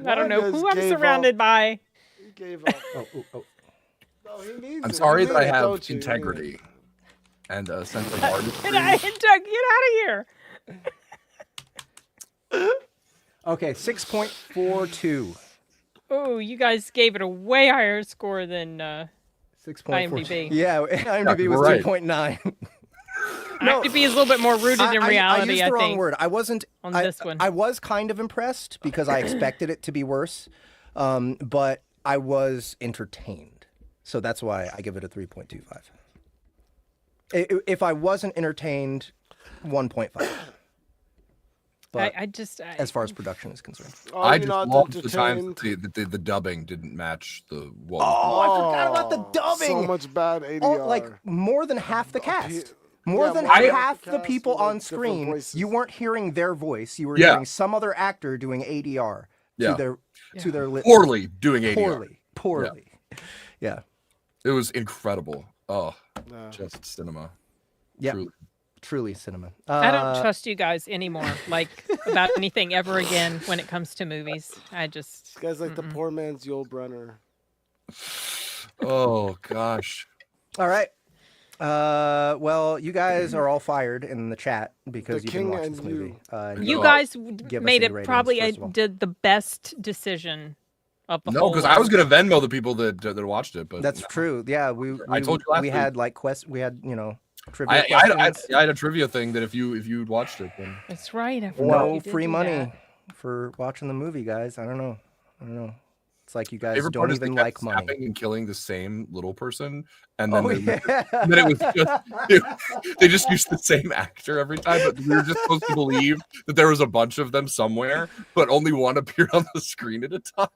I don't know Ryan who just I'm gave surrounded by. He gave up. Oh. No, he means I'm it. sorry You that mean I it, have don't you? integrity and a sense of artistry. Doug, get out of here. Okay, 6.42. Oh, you guys gave it a way higher score than 6.42. IMDb. Yeah, IMDb was we're right. 3.9. IMDb is a little bit more rooted in reality, I used the wrong word. I wasn't on this one. I was kind of impressed because I expected it to be worse, but I was entertained, so that's why I give it a 3.25. If I wasn't entertained, 1.5. But I just as far as production is concerned, I you just not loved the times entertained? that the dubbing didn't match the what. Oh, I forgot about the dubbing. So much bad ADR. like more than half the cast. More Yeah, than more than half half the the cast people with, like, on different screen, voices. you weren't hearing their voice. You were Yeah. hearing some other actor doing ADR Yeah. to their lip. Poorly doing ADR. Poorly. Yeah. It was incredible. Oh, No. just cinema. Yeah. Truly. Truly cinema. I don't trust you guys anymore, like about anything ever again when it comes to movies. I just This guy's like the poor man's Yul Brynner. Oh gosh. All right. Well, you guys are all fired in the chat because The you didn't king watch and this movie. you. And you Oh. guys Give us made any it ratings, probably first of all. did the best decision of the No, whole. because I was gonna Venmo the people that watched it, but That's true. Yeah, we I told you last we week. had like we had trivia I questions. had a trivia thing that if you'd watched it, then That's right. I forgot No you did free do money that. for watching the movie, guys. I don't know. It's like you guys favorite don't part is they even kept like money. snapping and killing the same little person, and then Oh yeah. and then it was just they just used the same actor every time. But we were just supposed to believe that there was a bunch of them somewhere, but only one appeared on the screen at a time.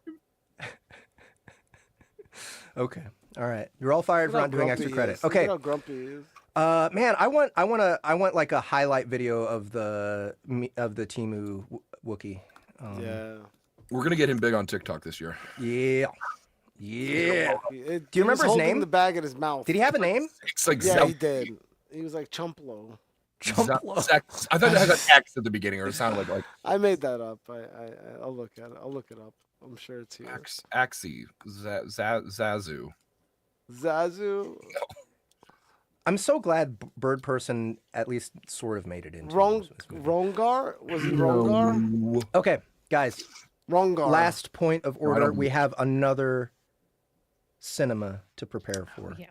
Okay. All right. You're all fired for Look not how doing grumpy extra he credit. is. Look Okay. at how grumpy he is. Man, I want like a highlight video of the Temu Wookiee. Yeah. We're gonna get him big on TikTok this year. Yeah. Yeah. Do you remember his name? The bag in his mouth. Did he have a name? It's like Yeah, he did. He was like Chumplo. Chumplo. I thought it had an X at the beginning, or it sounded like I made that up. I'll look at it. I'll look it up. I'm sure it's here. Axie, Zazu. Zazu. I'm so glad Bird Person at least sort of made it into this movie. Rongar? Was he Rongar? Okay, guys. Rongar. Last point of order. don't- We have another cinema to prepare for. Yeah.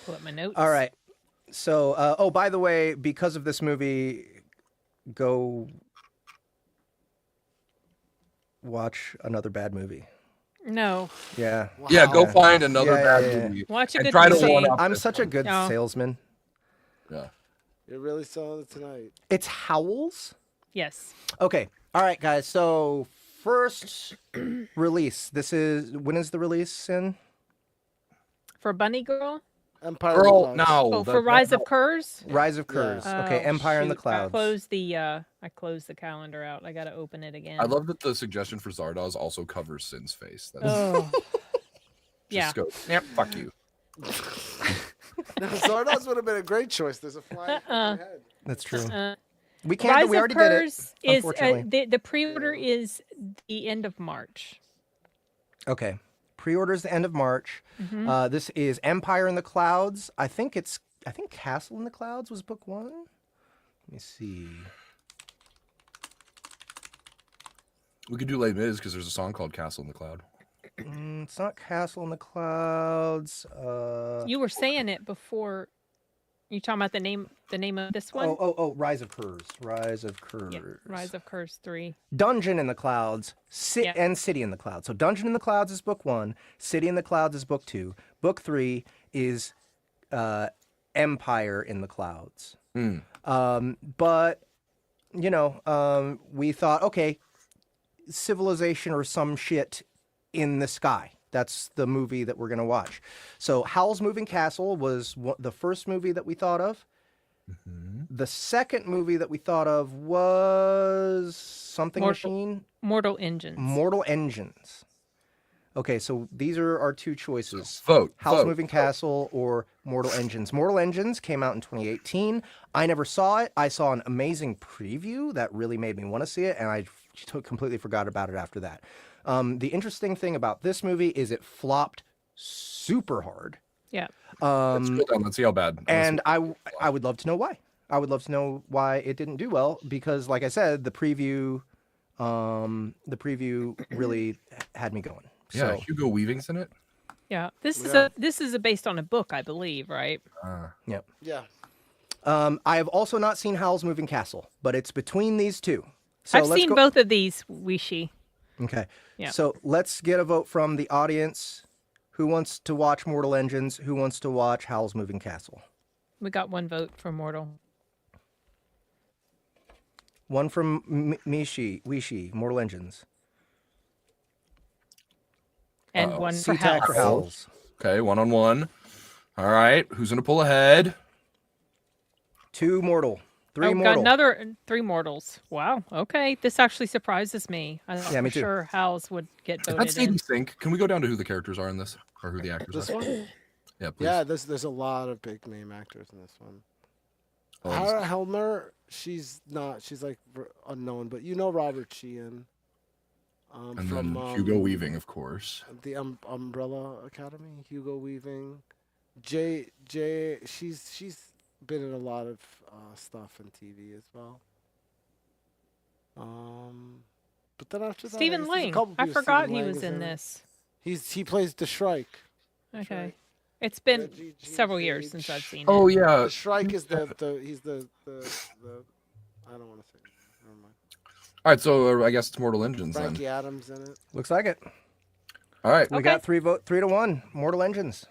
Pull up my notes. All right. So, by the way, because of this movie, go watch another bad movie. No. Yeah. Yeah, go Wow. find another Yeah, bad yeah, yeah. movie. Watch a And good try to movie. one up I'm this such a one. good No. salesman. Yeah. You're really selling it tonight. It's Howls. Yes. Okay. All right, guys. So first release. When is the release in? For Bunny Girl? Empire. of Girl, the Clouds. no. Oh, for Rise of Curse? Rise of Curse. Okay, Oh, Empire in the shoot. Clouds. I closed the calendar out. I gotta open it again. I love that the suggestion for Zardoz also covers Sin's face. That's Oh. Yeah. just go. Yep, fuck you. Now, Zardoz would have been a great choice. There's a fly in my head. That's true. Uh, We can't. Rise We of already did it. Curse is Unfortunately. the pre-order is the end of March. Okay. Pre-orders the end of March. Mm-hmm. This is Empire in the Clouds. I think Castle in the Clouds was book 1. Let me see. We could do Les Mis because there's a song called Castle in the Cloud. It's not Castle in the Clouds. You were saying it before. You talking about the name of this one? Oh, Rise of Curse. Rise of Curse. Yeah, Rise of Curse 3. Dungeon in the Clouds Yeah. and City in the Clouds. So Dungeon in the Clouds is book 1. City in the Clouds is book 2. Book 3 is Empire in the Clouds. But we thought, okay, civilization or some shit in the sky. That's the movie that we're going to watch. So Howl's Moving Castle was the first movie that we thought of. The second movie that we thought of was something machine. Mortal Engines. Mortal Engines. Okay, so these are our two choices. Vote. Howl's Moving Castle or Mortal Engines. Mortal Engines came out in 2018. I never saw it. I saw an amazing preview that really made me want to see it, and I completely forgot about it after that. The interesting thing about this movie is it flopped super hard. Yeah. Let's go down. Let's see how bad. And I would love to know why. I would love to know why it didn't do well because, like I said, the preview really had me going. Yeah, So, Hugo Weaving's in it. Yeah. This is based on a book, I believe, right? Yep. Yeah. I have also not seen Howl's Moving Castle, but it's between these two. So I've seen both of these, Wishi. Okay. Yeah. So let's get a vote from the audience. Who wants to watch Mortal Engines? Who wants to watch Howl's Moving Castle? We got one vote for Mortal. One from Wishi, Mortal Engines. And one for C-Tac for Howl's. Howl's. Okay, 1-on-1. All right, who's gonna pull ahead? 2 Mortal. 3 Oh, Mortal. got another 3 Mortals. Wow. Okay. This actually surprises me. I thought me for too. sure Howl's would get That voted stayed in. in sync. Can we go down to who the characters are in this, or who the actors This are? one? Yeah, please. Yeah, there's a lot of big name actors in this one. Oh, Hara Helmer, she's not. She's like unknown, but you know Robert Sheehan. and From then Hugo Weaving, of course. the Umbrella Academy. Hugo Weaving, she's been in a lot of stuff in TV as well. But then after that, Stephen Lang. I forgot he was in this. He plays the Shrike. Okay. It's been Reggie G. several years Page. since I've seen Oh it. yeah. The Shrike is he's the I don't want to say it. Never mind. All right, so I guess it's Mortal Engines then. Frankie Adams in it. Looks like it. All right. We Okay. got 3 to 1. Mortal Engines.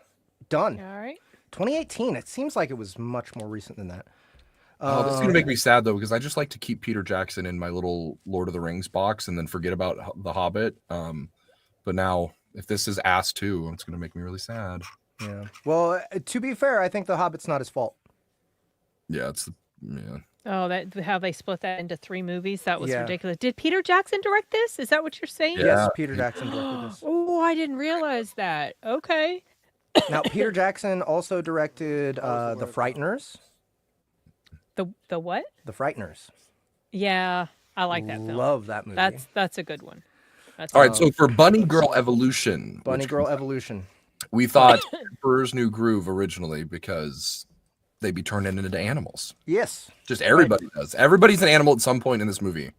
Done. All right. 2018. It seems like it was much more recent than that. Oh, this is gonna make me sad though because I just like to keep Peter Jackson in my little Lord of the Rings box and then forget about The Hobbit. But now if this is ass too, it's gonna make me really sad. Yeah. Well, to be fair, I think The Hobbit's not his fault. Yeah, Oh, that how they split that into 3 movies. That was Yeah. ridiculous. Did Peter Jackson direct this? Is that what you're saying? Yeah. Yes, Peter Jackson directed this. Oh, I didn't realize that. Okay. Now, Peter Jackson also directed The Frighteners. The what? The Frighteners. Yeah, I like that film. Love that movie. That's a good one. That's all right. So for Bunny Girl Evolution, Bunny which Girl Evolution. we thought Emperor's New Groove originally because they'd be turning into animals. Yes. Just everybody does. Everybody's an animal at some point in this movie.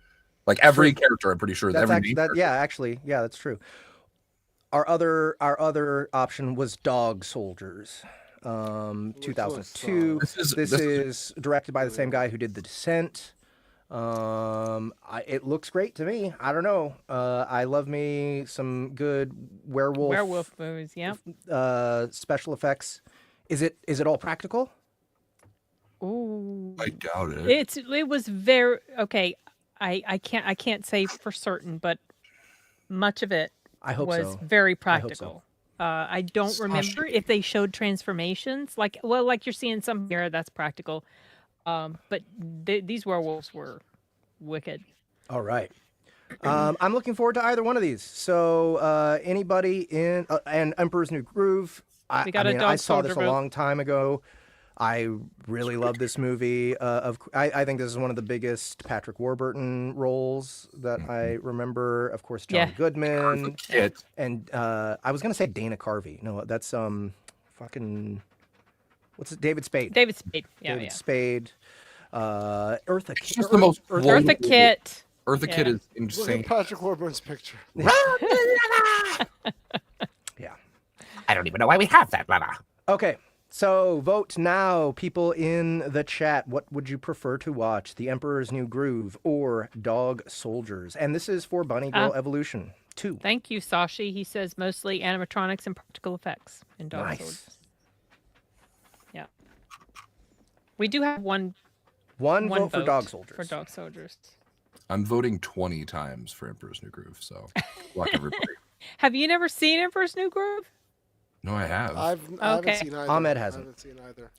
Like every character, I'm pretty sure. That's Every actually, main that, character. yeah, actually, yeah, that's true. Our other option was Dog Soldiers. 2002. This is directed by the same guy who did The Descent. It looks great to me. I don't know. I love me some good werewolf movies. Yeah. Special effects. Is it all practical? Ooh. I doubt it. It was very okay. I can't say for certain, but much of it I hope was so. very I hope so. practical. I don't remember if they showed transformations. Like you're seeing some here, that's practical. But these werewolves were wicked. All right. I'm looking forward to either one of these. So anybody in and Emperor's New Groove. We got a Dog I saw this Soldier a vote. long time ago. I really love this movie. I think this is one of the biggest Patrick Warburton roles that I remember. Of course, John Goodman. Kit. And I was gonna say Dana Carvey. No, that's fucking what's it? David Spade. David Spade. Yeah, David Spade. Eartha Kitt. Just the most Eartha Kitt. Eartha Kitt is Look insane. at Patrick Warburton's picture. Yeah. I don't even know why we have that, Lana. Okay. So vote now, people in the chat. What would you prefer to watch? The Emperor's New Groove or Dog Soldiers? And this is for Bunny Girl Evolution 2. Thank you, Sashi. He says mostly animatronics and practical effects in Dog Soldiers. Nice. Yeah. We do have one One vote for Dog Soldiers. For Dog Soldiers. I'm voting 20 times for Emperor's New Groove. So, luck everybody. Have you never seen Emperor's New Groove? No, I have. I haven't seen either. Ahmed hasn't. I haven't seen either.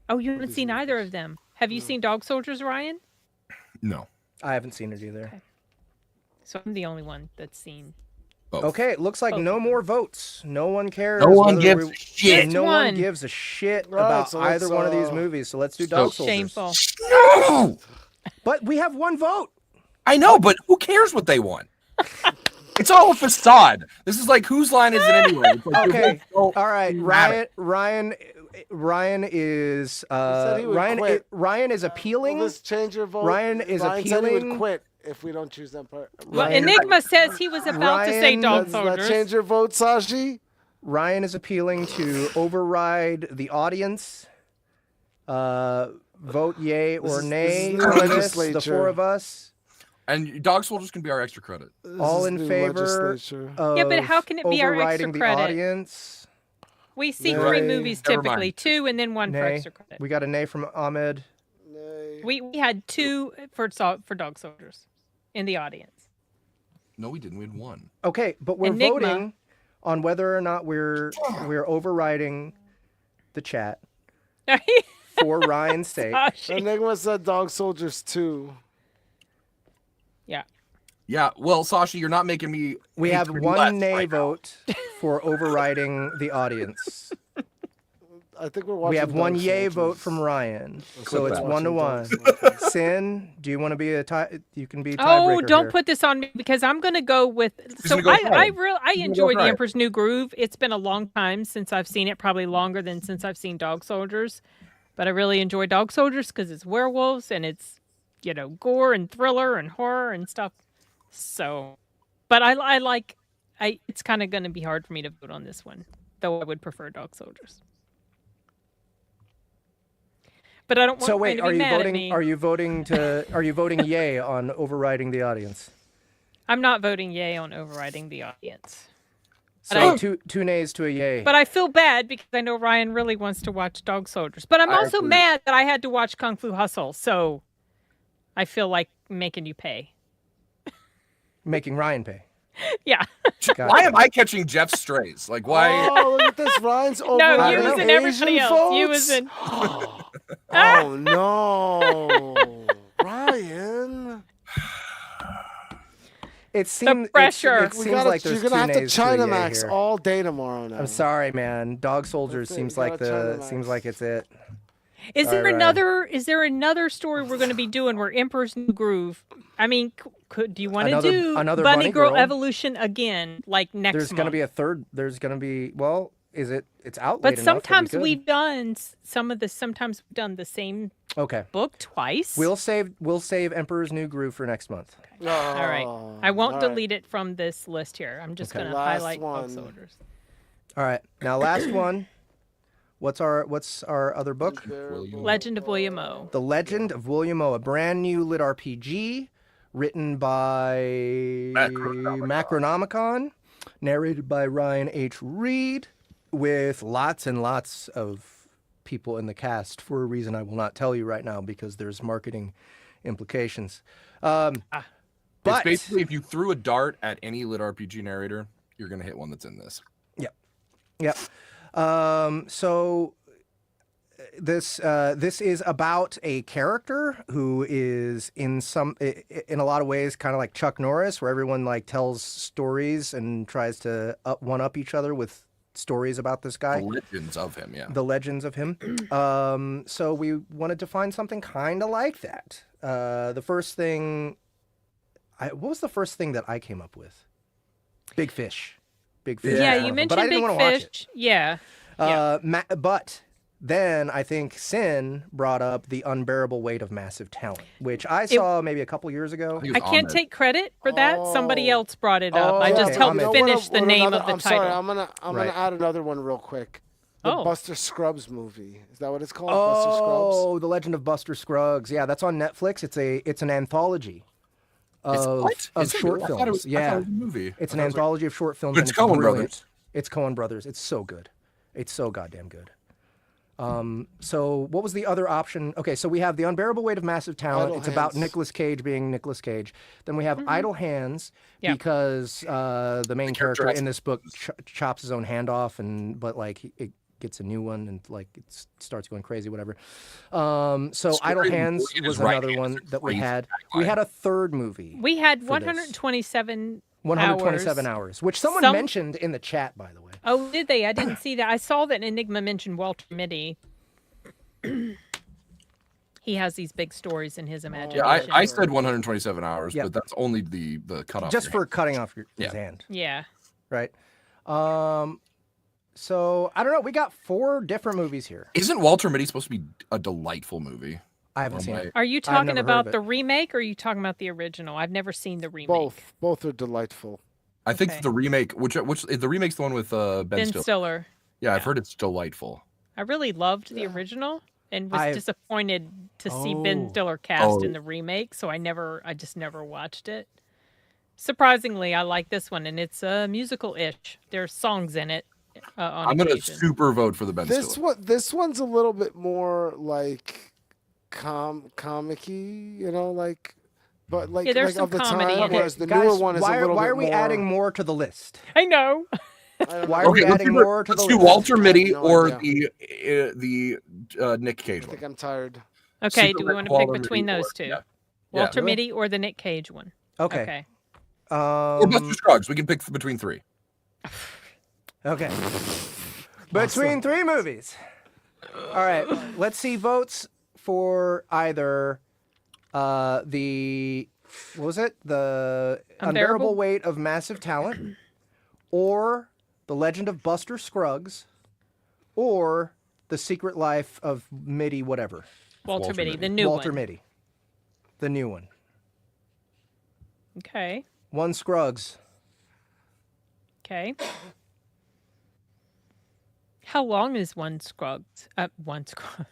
Oh, you haven't seen either of them. Have you seen Dog Soldiers, Ryan? No. I haven't seen it either. Okay. So I'm the only one that's seen. Both. Okay, it looks like no more votes. No one cares. No one whether gives a shit. No One. one gives a shit Right, about so either let's, one of these movies. So let's do Dog Soldiers. Shameful. No! But we have one vote. I know, but who cares what they want? It's all a facade. This is like, whose line is it anyway? It's like, Okay. oh, All right. Ryan is said he would quit. Ryan is appealing. Let's change your vote. Ryan is Said he appealing. would quit if we don't choose that part. Well, Ryan- Enigma says he was about to say Ryan- Dog Does that Soldiers. change your vote, Sashi? Ryan is appealing to override the audience. Vote yay or This is nay the on this, the legislature. four of us. and Dog Soldiers can be our extra credit. All This is in the favor legislature. of Yeah, but how can it be our extra overriding the credit? audience? We see Nay. 3 movies Never typically, mind. 2 and then 1 for Nay. extra credit. We got a nay from Ahmed. Nay. We had 2 for Dog Soldiers in the audience. No, we didn't. We had one. Okay, but we're Enigma. voting on whether or not we're overriding the chat for Ryan's sake. Enigma said Dog Soldiers 2. Yeah. Yeah, well, Sasha, you're not making me. We hate have you one less nay right now. vote for overriding the audience. I think we're watching. We have one Dog yay Soldiers. vote from Ryan, so Click it's that. 1-1. Sin, do you want to be a tie? You can be tiebreaker. Oh, don't here. put this on me because I'm going to go with. So gonna go try it. I gonna enjoy go The try it. Emperor's New Groove. It's been a long time since I've seen it, probably longer than since I've seen Dog Soldiers. But I really enjoy Dog Soldiers because it's werewolves and it's, gore and thriller and horror and stuff. So, but I like. It's kind of going to be hard for me to vote on this one, though I would prefer Dog Soldiers. But I don't want So you wait, to are be you mad at voting? me. Are you voting yay on overriding the audience? I'm not voting yay on overriding the audience. So two nays to a yay. But I feel bad because I know Ryan really wants to watch Dog Soldiers. But I'm also mad that I had to watch Kung Fu Hustle, so I feel like making you pay. Making Ryan pay. Yeah. Got Why it. am I catching Jeff's strays? Like, why? Oh, look at this. Ryan's over. No, you know. was in everybody else. You was in. Oh no, Ryan. It seems pressure. It We seems gotta, like there's you're gonna have two to nays to a China yay Max here. all day tomorrow now. I'm sorry, man. Dog Soldiers That's it, seems you like gotta China Max. seems like it's it. Is there Ryan. another? Is there another story we're going to be doing where Emperor's New Groove? I mean, do you want to Another- do another Bunny Bunny Girl Girl? Evolution again, like next There's month? going to be a third. There's going to be. Well, is it? It's out. But late enough that we sometimes could. we've done Sometimes we've done the same Okay. book twice. We'll save Emperor's New Groove for next month. All right. I won't all right. delete it from this list here. I'm just Okay. going to Last highlight Dog one. Soldiers. All right. Now, last one. What's our other book? Legend of William O. The Legend of William O, a brand new lit RPG written by Macronomicon, narrated by Ryan H. Reed, with lots and lots of people in the cast for a reason I will not tell you right now because there's marketing implications. But It's basically if you threw a dart at any lit RPG narrator, you're gonna hit one that's in this. Yep. So this is about a character who is in a lot of ways kind of like Chuck Norris, where everyone like tells stories and tries to one up each other with stories about this guy. The legends of him, yeah. The legends of him. So we wanted to find something kind of like that. The first thing, what was the first thing that I came up with? Big Fish. Big Fish. Yeah, was one you of them, but mentioned I didn't Big want to watch it. Fish. Yeah. But then I think Sin brought up The Unbearable Weight of Massive Talent, which I saw maybe a couple years ago. think I it was can't Ahmed. take credit for that. Somebody else brought it up. I okay. just helped Ahmed. finish the name of the I'm title. sorry, I'm gonna Right. add another one real quick. The Oh. Buster Scruggs movie. Is that what it's called? Buster Scruggs? Oh, The Legend of Buster Scruggs. Yeah, that's on Netflix. It's an anthology of Is it? short I thought it films. was, I thought Yeah, it was a movie. it's I an thought it was like- anthology of short films. But and it's Coen brilliant. Brothers. It's Coen Brothers. It's so good. It's so goddamn good. So what was the other option? Okay, so we have The Unbearable Weight of Massive Talent. Idle It's about Hands. Nicolas Cage being Nicolas Cage. Then we have Idle Hands Yeah. because the main character character has in this book chops his own hand off, but like it gets a new one and like it starts going crazy, whatever. So Story Idle Hands in his was right another hand one is a that we crazy had. tagline. We had a third movie. We had for this. 127 127 hours, which someone mentioned in the chat, by the way. Oh, did they? I didn't see that. I saw that Enigma mentioned Walter Mitty. He has these big stories in his imagination. Yeah, I said 127 hours, Yep. but that's only the cutoff. Just here. for cutting off his Yeah. hand, Yeah. right? So I don't know. We got 4 different movies here. Isn't Walter Mitty supposed to be a delightful movie? I haven't Oh seen my- it. Are you I've talking never heard about of the it. remake or are you talking about the original? I've never seen the remake. Both are delightful. I think Okay. the remake, which the remake's the one with Ben Ben Stiller. Stiller. Yeah, I've heard it's delightful. I really loved the original and was I've- disappointed to see Oh. Ben Stiller cast in Oh. the remake, so I just never watched it. Surprisingly, I like this one, and it's musical-ish. There's songs in it. On I'm gonna occasion. super vote for the Ben Stiller. This one's a little bit more like comic-y, you know, like, but like, Yeah, there's like some of the comedy time, in it. whereas the Guys, newer one is why, a little why bit are we more, adding more to the list? I know. I don't Why know. are we adding more to let's the do list? Walter Mitty No or idea. the Nick Cage I one. think I'm tired. Okay, Super do we want to Walter pick between Mitty those or- two? yeah. Walter Yeah. Mitty or the Nick Cage one? Okay. Okay. Or Buster Scruggs. We can pick between 3. Okay. Between 3 movies. All right. Let's see votes for either the what was it? The Unbearable Weight of Massive Talent, or The Legend of Buster Scruggs, or The Secret Life of Mitty whatever. Walter Walter Mitty, Mitty. the new Walter one. Mitty. The new one. Okay. One Scruggs. Okay. How long is one Scruggs? One Scruggs.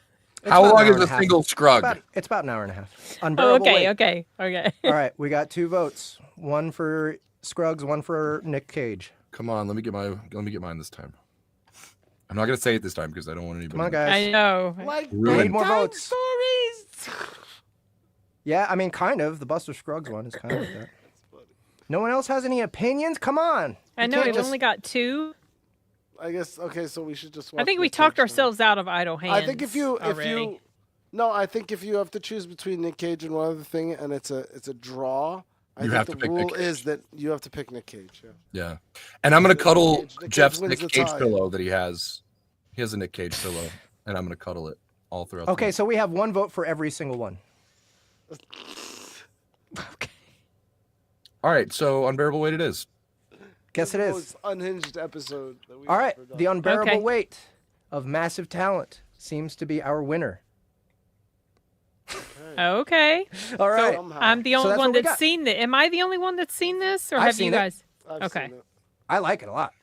It's How about an long hour is and a half. single Scrug? It's about an hour and a half. Oh, Unbearable okay, Weight. okay. All right, we got 2 votes. One for Scruggs, one for Nick Cage. Come on, let me get mine this time. I'm not gonna say it this time because I don't want anybody. Come on, to- guys. I know. Like We need more bedtime votes. stories. Yeah, I mean, kind of. The Buster Scruggs one is kind of like that. No one else has any opinions? Come on. I You know can't we've just- only got 2. I guess okay, so we should just. I watch think we Nick talked Cage then. ourselves out of Idle Hands. I think if you already. no, I think if you have to choose between Nick Cage and one other thing, and it's a draw. I You think have the to pick Nick rule Cage. is that you have to pick Nick Cage. Yeah. Yeah, and I'm gonna Nick cuddle Cage- Nick Cage Jeff's wins Nick the Cage tie. pillow that he has. He has a Nick Cage pillow, and I'm gonna cuddle it all throughout. the Okay, night. so we have 1 vote for every single one. Okay. All right, so Unbearable Weight it is. Guess it The is. most unhinged episode that we've All right, ever done. The Unbearable Okay. Weight of Massive Talent seems to be our winner. Okay. All right. Somehow. I'm the So only that's one what we that's got. seen it. Am I the only one that's seen this, or I've have seen you it. guys? I've Okay. seen it. I like it a lot.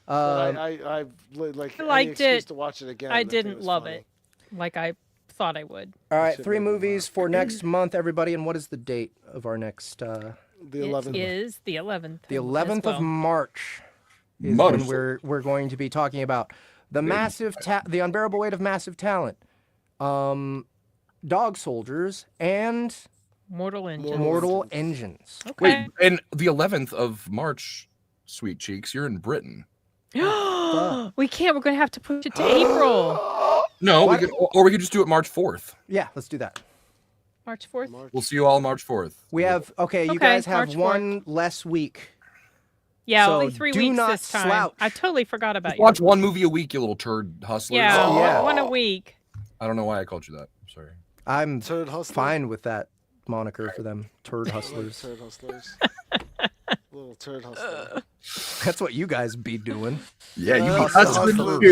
But I've like I any liked excuse it. to watch it again. I that didn't was love funny. it like I thought I would. All right, should 3 maybe movies for next month, everybody. And what is the date of our next? The It 11th. is the 11th. The as 11th of well. March is March. when we're going to be talking about the the Unbearable Weight of Massive Talent, Dog Soldiers, and Mortal Engines. Mortal Engines. Okay. Wait, and the 11th of March, Sweet Cheeks, you're in Britain. We can't. We're going to have to push it to April. No, What? we could, or we could just do it March 4th. Yeah, let's do that. March 4th. We'll see you all March 4th. We have you Okay, guys have March 1 less week. Yeah, So only 3 do weeks not this time. slouch. I totally forgot about Just you. watch 1 movie a week, you little turd hustlers. Yeah, Yeah. one a week. I don't know why I called you that. Sorry. I'm Turd Hustler. fine with that moniker for them, turd hustlers. Turd hustlers. Little turd hustler. That's what you guys be doing. Yeah, you hustlers. hustlers. What are we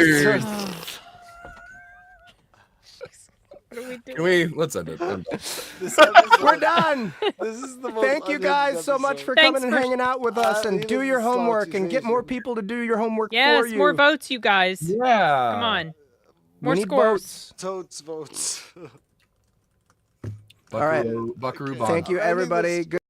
doing? Can we? Let's end it. This episode- We're done. This is the most Thank you unhinged guys so much episode. for Thanks coming and for- hanging out with us and he do your doesn't homework stop and get more accusation. people to do your homework Yes, for you. more votes, you guys. Yeah. Come on. We More need scores. votes. Totes votes. Buckaroo, All right. Buckaroo Okay. Bob. Thank you, Ending everybody. this- Good